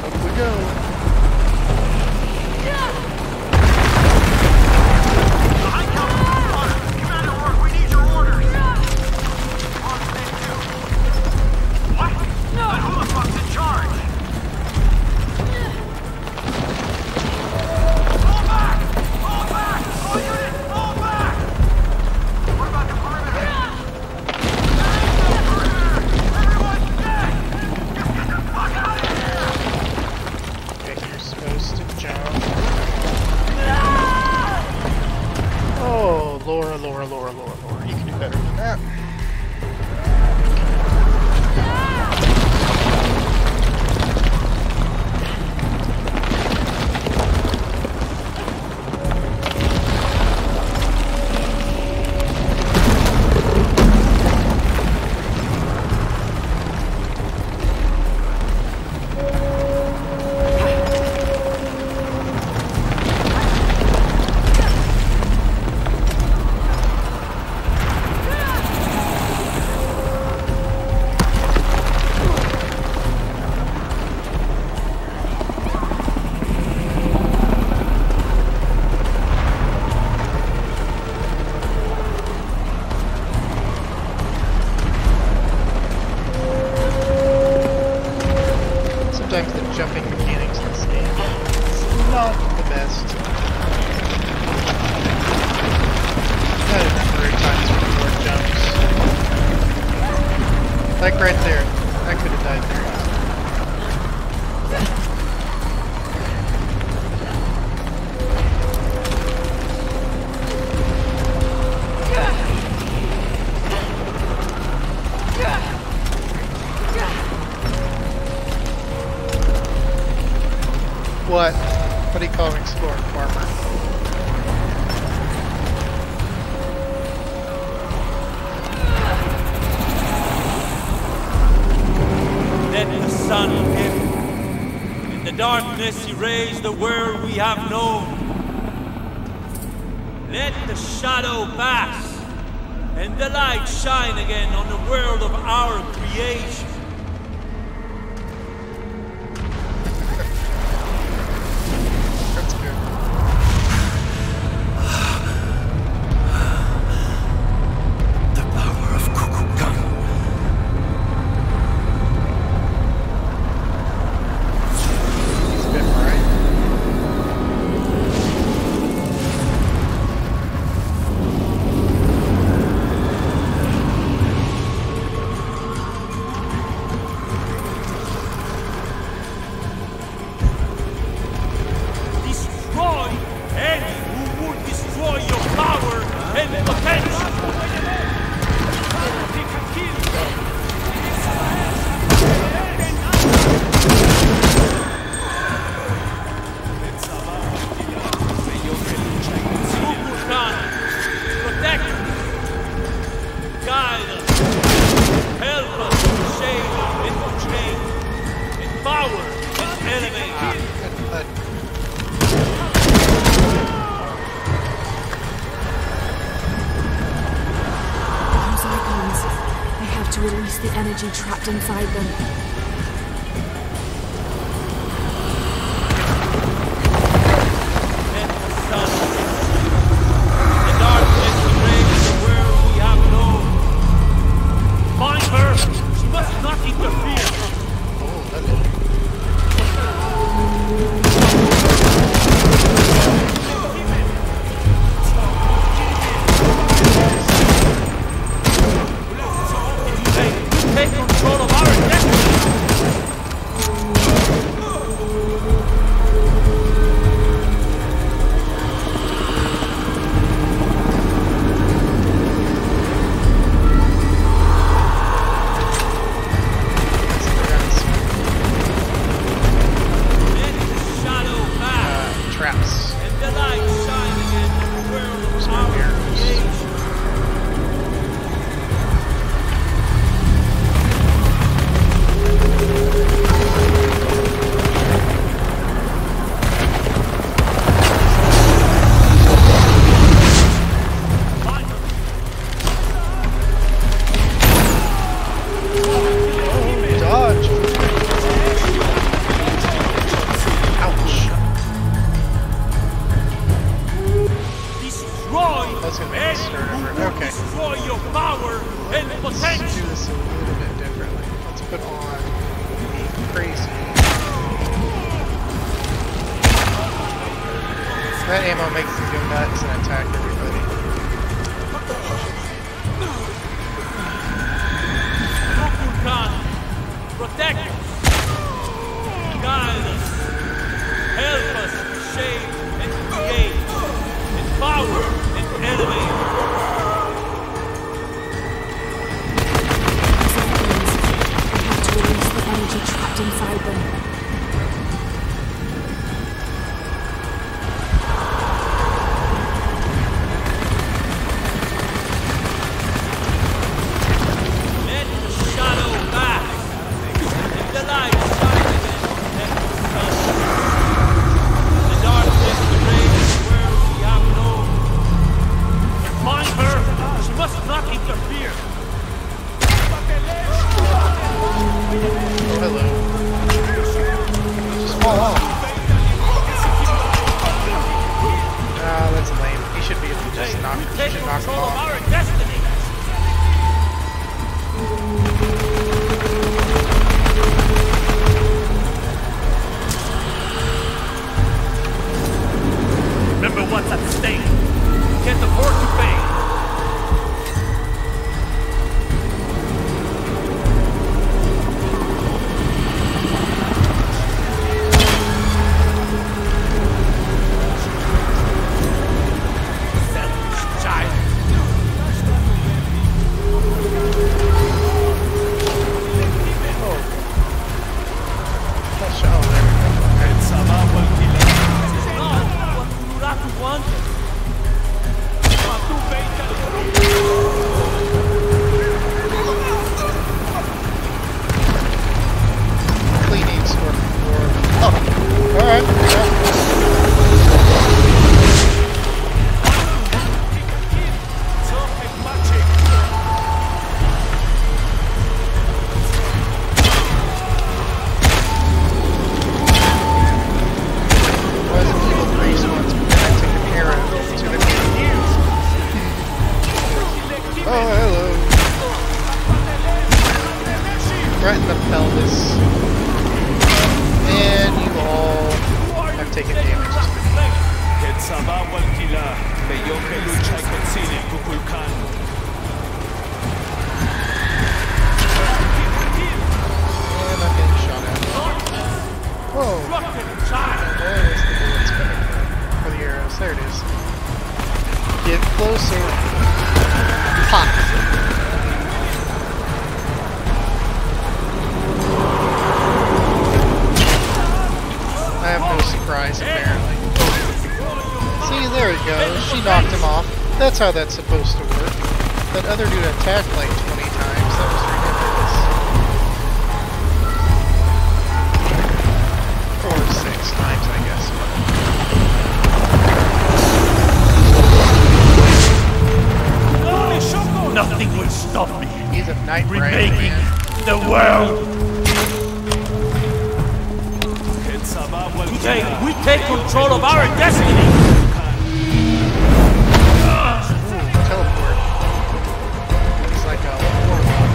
Up we go. Okay, you're supposed to jump. Oh, Laura, Laura, Laura, Laura, Laura. You can do better than that. Sometimes the jumping mechanics in this game is not the best. I remember times when you were jumps. Like right there. I could have died there. What? What do you call an exploring farmer? Let the sun him. In the darkness erase the world we have known. Let the shadow pass, and the light shine again on the world of our creation. That's good. The power of Kukulkan. It's been right. to release the energy trapped inside them. The darkness reigns the world we have known. Find her! She must not interfere! Take control of our destiny! Traps. And the light shining in the world of our creation. Dodge. Ouch. Destroy That's gonna make us start over. Okay. Destroy your power and Let's potential. do this a little bit differently. Let's put on the crazy. That ammo makes them go nuts and attack everybody. Khan, protect us, guide us, help us shape and create, empower and elevate. They have to release the energy trapped inside them. Let the shadow back, and the light shine again, let the sun. The darkness reigns the world we have known. Find her, she must not interfere. Hello. Just fall off. Ah, that's lame. He should be able to just knock. He Take should knock him control of off. our destiny. Remember what's at stake. Can't afford to pay. Selfish child. Touch. Oh, there we go. What Muratu wanted. Cleaning store. Oh, all right. Was an evil priest once connecting an arrow to the Oh, hello. Right in the pelvis. And you all have taken damage. And I'm getting shot at. Whoa. Where is the bullets coming from? Or the arrows. There it is. Get closer. Pop. I have no surprise, apparently. See, there it goes. She knocked him off. That's how that's supposed to work. That other dude attacked like 20 times. That was ridiculous. Or 6 times, I guess. Nothing will stop me. He's a Night remaking the world. Today, we take control of our destiny. Teleport. It's like a warlock.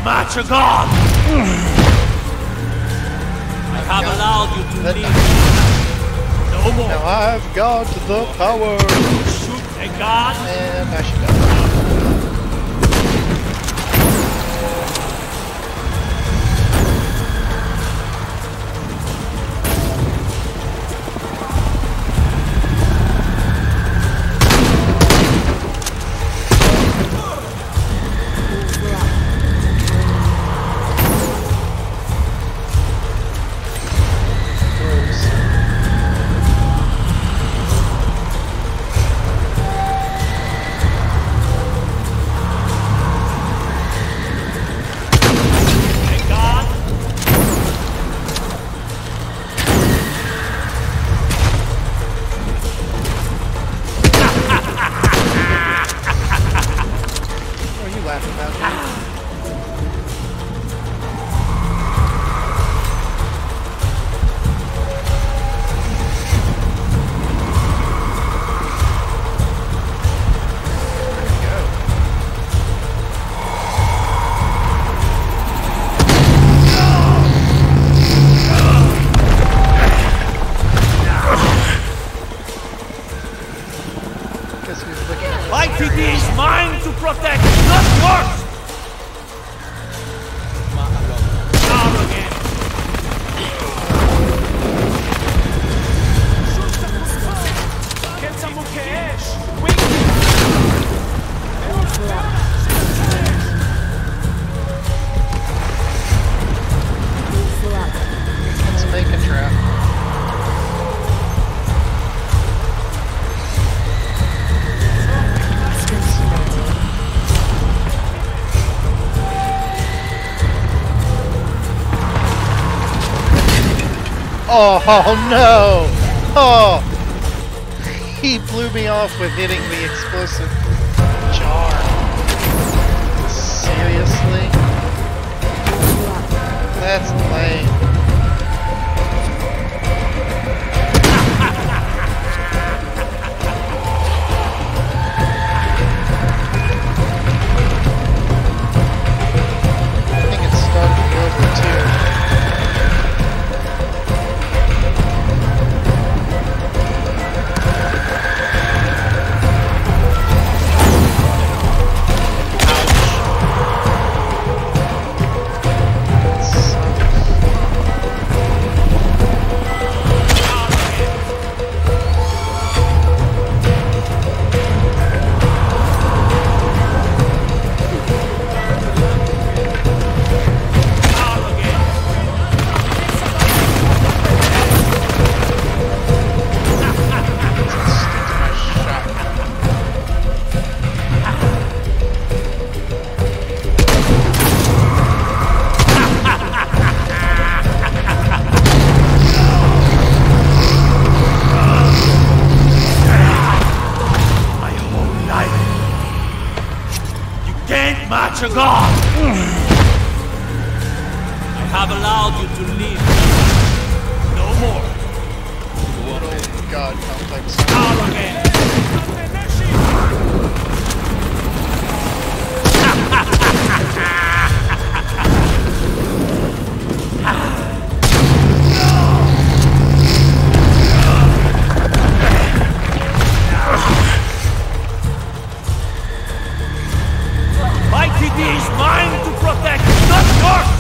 Match a god! I have allowed you to leave. No more. Now I've got the power. Shoot a god? And I should go. Oh no! Oh! He blew me off with hitting the explosive jar. Seriously? That's lame. I think it started World War II. To God! I have allowed you to leave. No more. What old god complex? Out again! Is mine to protect, not yours!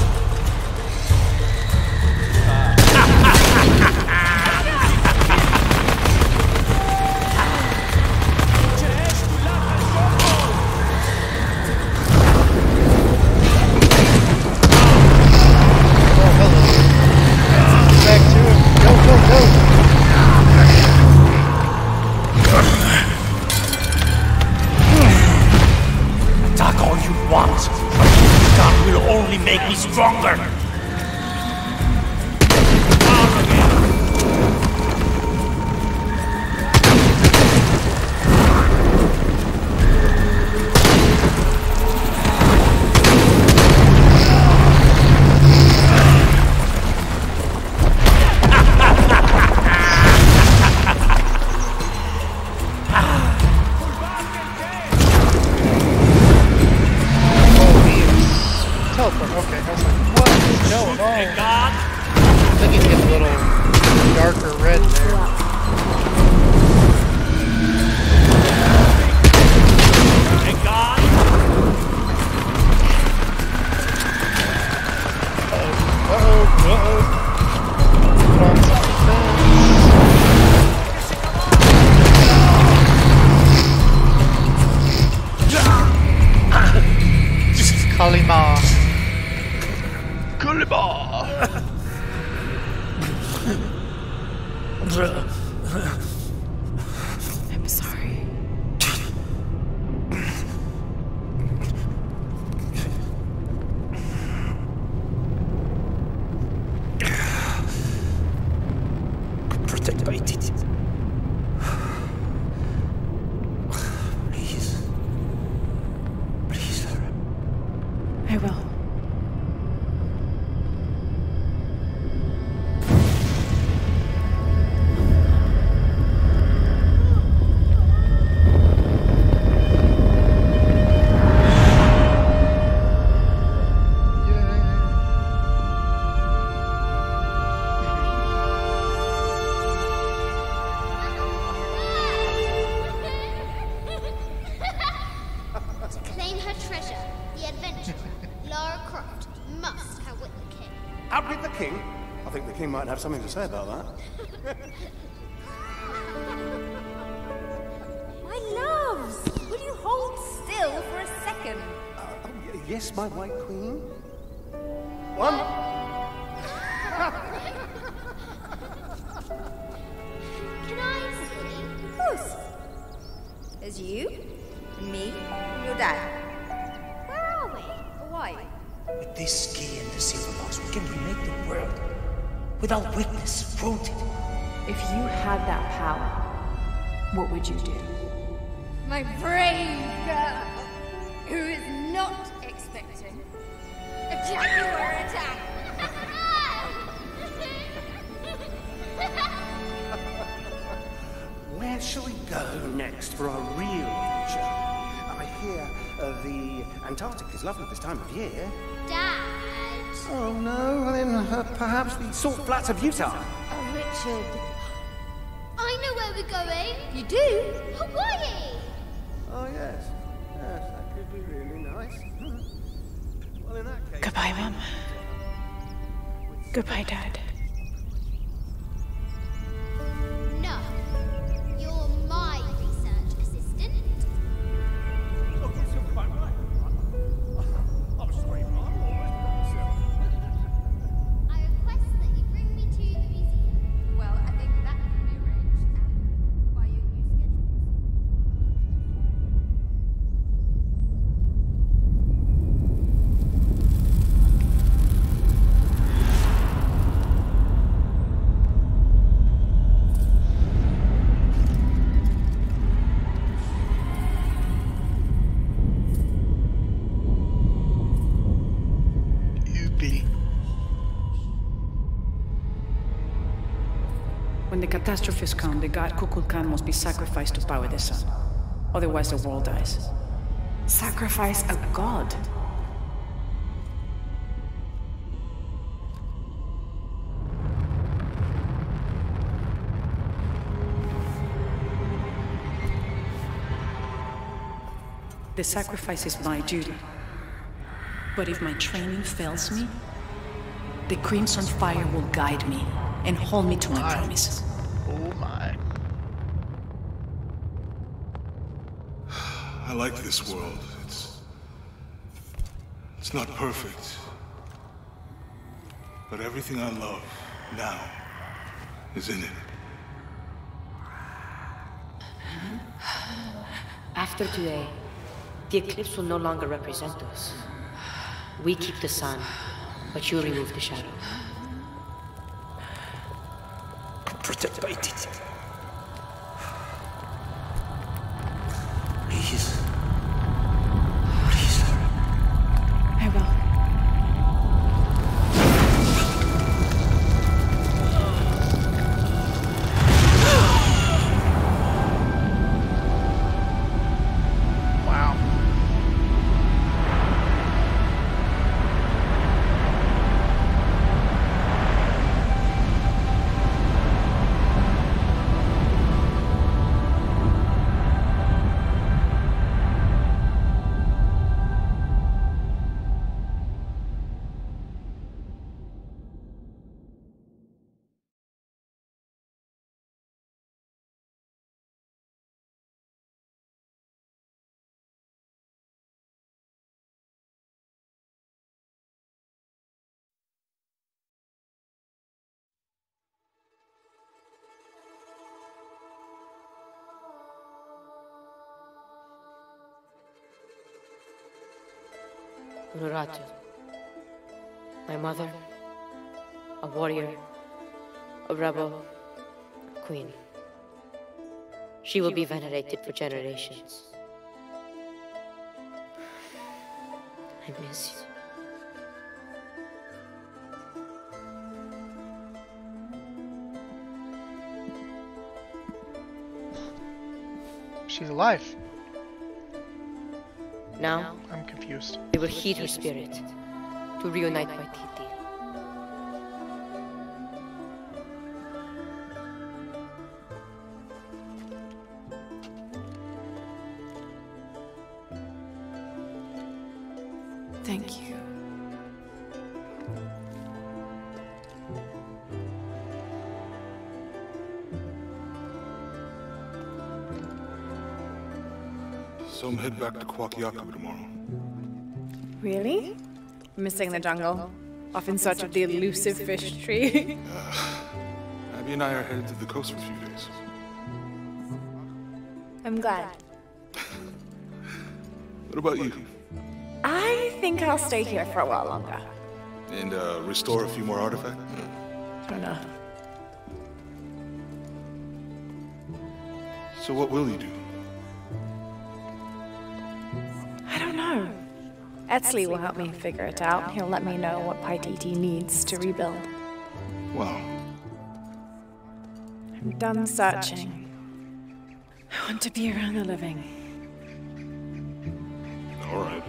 you want. But God will only make me stronger. I'm sorry. Protect my teeth. Please. Please, Sarah. I will. Might have something to say about that. My loves, will you hold still for a second? Yes, my white queen. One. Can I see? Of course. There's you, and me, and your dad. Where are we? Hawaii. With this key and the silver box, we can remake the world. Without witness, won't it? If you had that power, what would you do? My brave girl, who is not expecting a Jaguar attack. Where shall we go next for our real adventure? I hear the Antarctic is lovely this time of year. Dad. Oh no, well then perhaps the salt flats of Utah. Oh, Richard. I know where we're going. You do? Hawaii. Oh yes. Yes, that could be really nice. Well, in that case... Goodbye, Mom. Goodbye, Dad. No. You're my research assistant. Oh, yes, you're quite right. I'm sorry, Mom. Well, I think that can be arranged by your new schedule. When the catastrophes come, the god Kukulkan must be sacrificed to power the sun. Otherwise the world dies. Sacrifice a god? The sacrifice is my duty. But if my training fails me, the Crimson Fire will guide me and hold me to my promises. Oh my. I like this world. It's not perfect. But everything I love now is in it. After today, The eclipse will no longer represent us. We keep the sun, but you remove the shadow. Protect by Titi. Please. Please, Lara. I will. Wow. Unuratu. My mother, a warrior, a rebel, a queen. She will be venerated for generations. I miss you. She's alive. Now, I'm confused. we will heed her spirit to reunite Paititi. Thank you. So I'm head back to Kwakiaku tomorrow. Really? Missing the jungle? Off in search of the elusive fish tree? Abby and I are headed to the coast for a few days. I'm glad. What about you? I think I'll stay here for a while longer. And restore a few more artifacts? I don't know. So what will you do? I don't know. Etzli will help me figure it out. He'll let me know what Paititi needs to rebuild. Wow. I'm done searching. I want to be around the living. All right.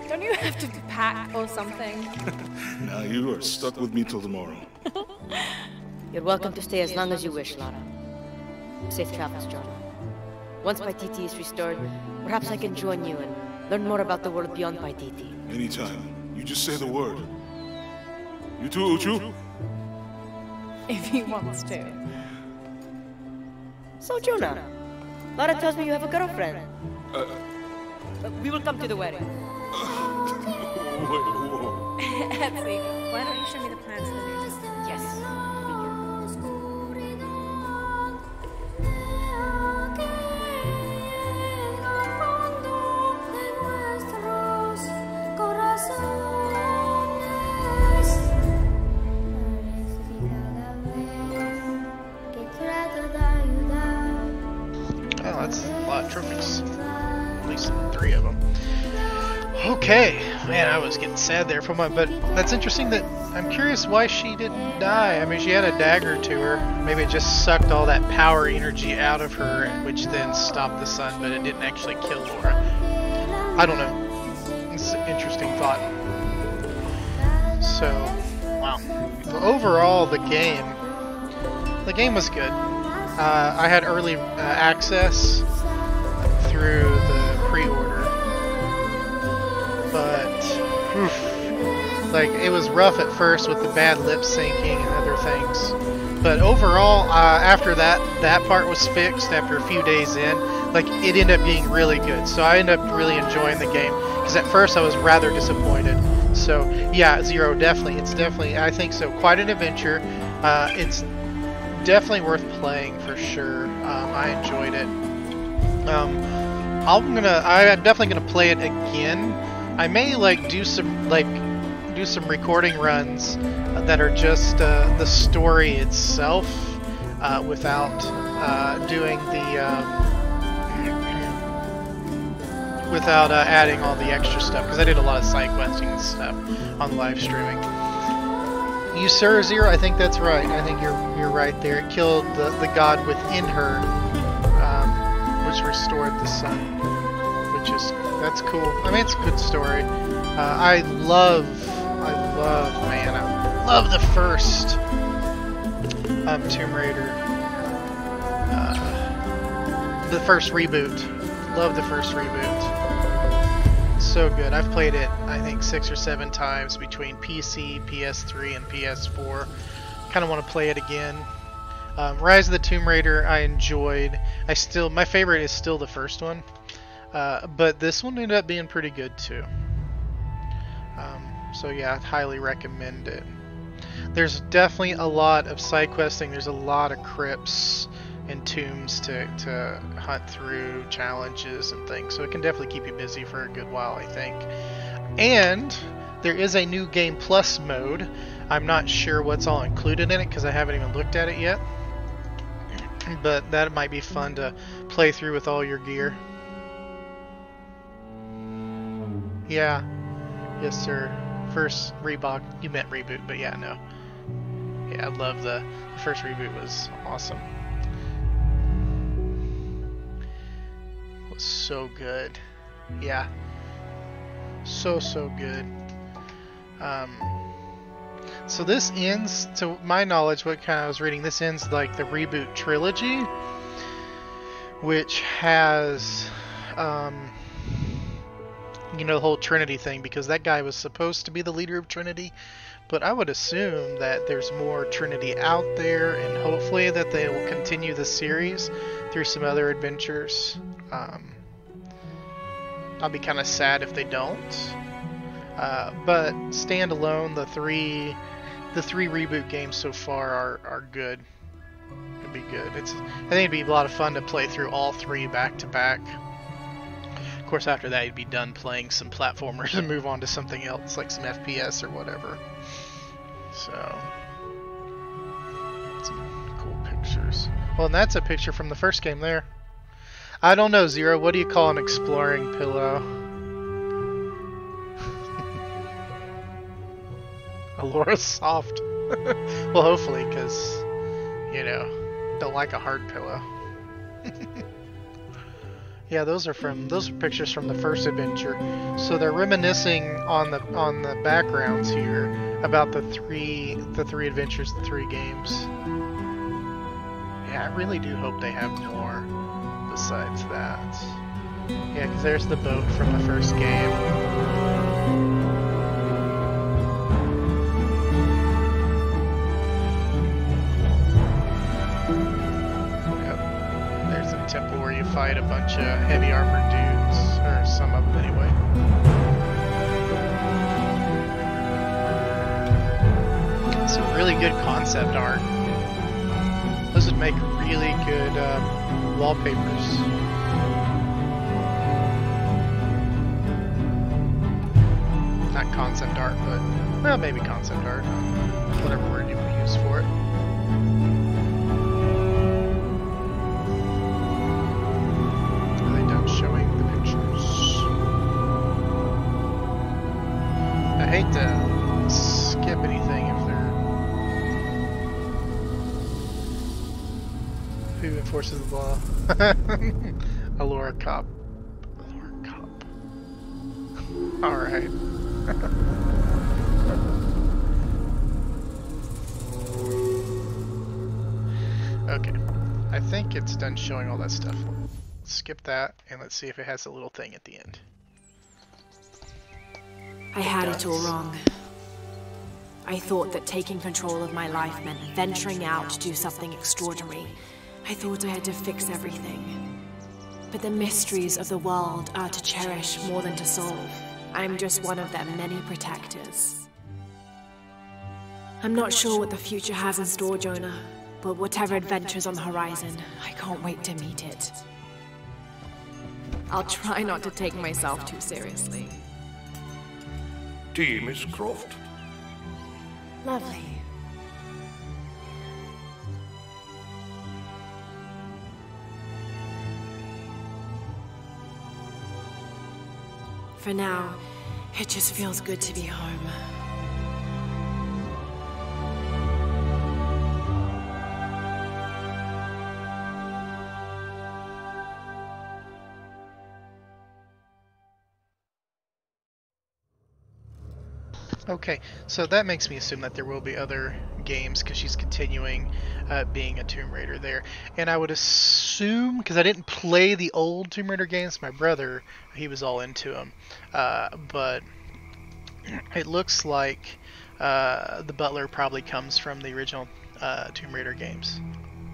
Don't you have to pack or something? Now you are stuck with me till tomorrow. You're welcome to stay as long as you wish, Lara. Safe travels, Jonah. Once Paititi is restored, perhaps I can join you and learn more about the world beyond Paititi. Anytime. You just say the word. You too, Uchu? If he wants to. So, Jonah, Lara tells me you have a girlfriend. We will come to the wedding. Etzli, why don't you show me the plans for the new town? Yes. Oh, that's a lot of trophies. At least 3 of them. Okay, man, I was getting sad there for a moment, but that's interesting that I'm curious why she didn't die. I mean, she had a dagger to her. Maybe it just sucked all that power energy out of her, which then stopped the sun, but it didn't actually kill Laura. I don't know. It's an interesting thought. So, wow. Overall, the game was good. I had early access through the pre-order, but like it was rough at first with the bad lip syncing and other things. But overall, after that part was fixed after a few days in, like it ended up being really good. So I ended up really enjoying the game because at first I was rather disappointed. So yeah, Zero, definitely, it's definitely, I think so, quite an adventure. It's definitely worth playing for sure. I enjoyed it. I'm definitely gonna play it again. I may like do some recording runs that are just the story itself without doing the without adding all the extra stuff, because I did a lot of side questing and stuff on live streaming. You Sir Zero, I think that's right. I think you're right there. It killed the god within her, which restored the sun, that's cool. I mean, it's a good story. I love the first Tomb Raider, the first reboot. Love the first reboot. So good. I've played it, I think, 6 or 7 times between PC, PS3, and PS4. Kind of want to play it again. Rise of the Tomb Raider, I enjoyed. My favorite is still the first one, but this one ended up being pretty good too. So yeah, I'd highly recommend it. There's definitely a lot of side questing. There's a lot of crypts and tombs to hunt through, challenges and things, so it can definitely keep you busy for a good while, I think. And there is a new Game Plus mode. I'm not sure what's all included in it because I haven't even looked at it yet, but that might be fun to play through with all your gear. Yeah, yes sir. First reboot, you meant reboot, but yeah, no. Yeah, I love the first reboot, was awesome. So good. Yeah, so good. So this ends, to my knowledge, what kind of I was reading, this ends like the reboot trilogy, which has you know, the whole Trinity thing, because that guy was supposed to be the leader of Trinity, but I would assume that there's more Trinity out there, and hopefully that they will continue the series through some other adventures. I'll be kind of sad if they don't. But standalone, the three reboot games so far are good. It'd be good. I think it'd be a lot of fun to play through all 3 back to back. Of course, after that, you'd be done playing some platformers and move on to something else, like some FPS or whatever. So, some cool pictures. Well, and that's a picture from the first game there. I don't know, Zero, what do you call an exploring pillow? Alora soft. Well, hopefully, because, you know, don't like a hard pillow. Yeah, those are pictures from the first adventure. So they're reminiscing on the backgrounds here about the three adventures, the 3 games. Yeah, I really do hope they have more besides that. Yeah, because there's the boat from the first game. Temple where you fight a bunch of heavy armored dudes, or some of them anyway. Some really good concept art. Those would make really good wallpapers. Not concept art, but, well, maybe concept art. Whatever word you want to use for it. Showing the pictures. I hate to skip anything if they're... Who enforces the law? Alora Cop. Alora Cop. Alright. Okay. I think it's done showing all that stuff. Skip that, and let's see if it has a little thing at the end. I had it all wrong. I thought that taking control of my life meant venturing out to do something extraordinary. I thought I had to fix everything. But the mysteries of the world are to cherish more than to solve. I'm just one of their many protectors. I'm not sure what the future has in store, Jonah, but whatever adventure's on the horizon, I can't wait to meet it. I'll try not to take myself too seriously. Tea, Miss Croft. Lovely. For now, it just feels good to be home. Okay, so that makes me assume that there will be other games because she's continuing being a Tomb Raider there. And I would assume, because I didn't play the old Tomb Raider games, my brother, he was all into them. But it looks like the butler probably comes from the original Tomb Raider games.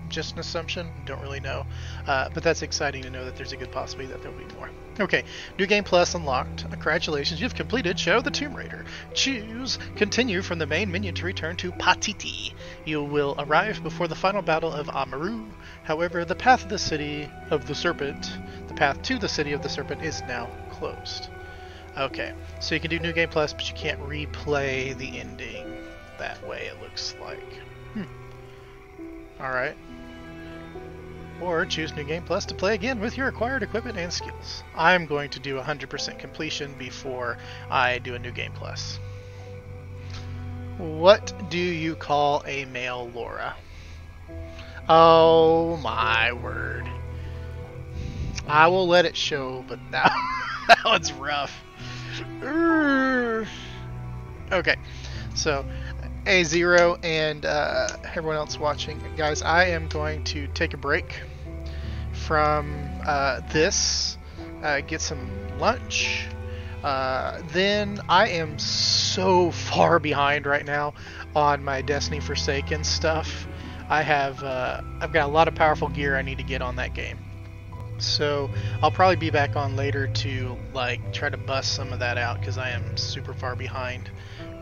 Just an assumption, don't really know. But that's exciting to know that there's a good possibility that there'll be more. Okay, New Game Plus unlocked. Congratulations, you've completed Show the Tomb Raider. Choose Continue from the main menu to return to Patiti. You will arrive before the final battle of Amaru. However, the path to the City of the Serpent is now closed. Okay, so you can do New Game Plus, but you can't replay the ending that way, it looks like. Alright. Or choose New Game Plus to play again with your acquired equipment and skills. I'm going to do 100% completion before I do a New Game Plus. What do you call a male Laura? Oh my word. I will let it show, but that one's rough. Okay, so A0 and everyone else watching, guys, I am going to take a break from this, get some lunch. Then I am so far behind right now on my Destiny Forsaken stuff. I've got a lot of powerful gear I need to get on that game. So I'll probably be back on later to like try to bust some of that out because I am super far behind.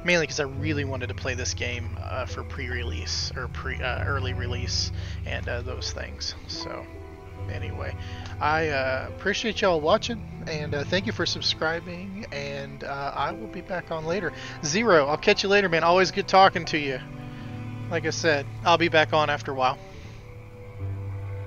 Mainly because I really wanted to play this game for pre-release or early release and those things. So anyway, I appreciate y'all watching and thank you for subscribing. And I will be back on later. Zero, I'll catch you later, man. Always good talking to you. Like I said, I'll be back on after a while.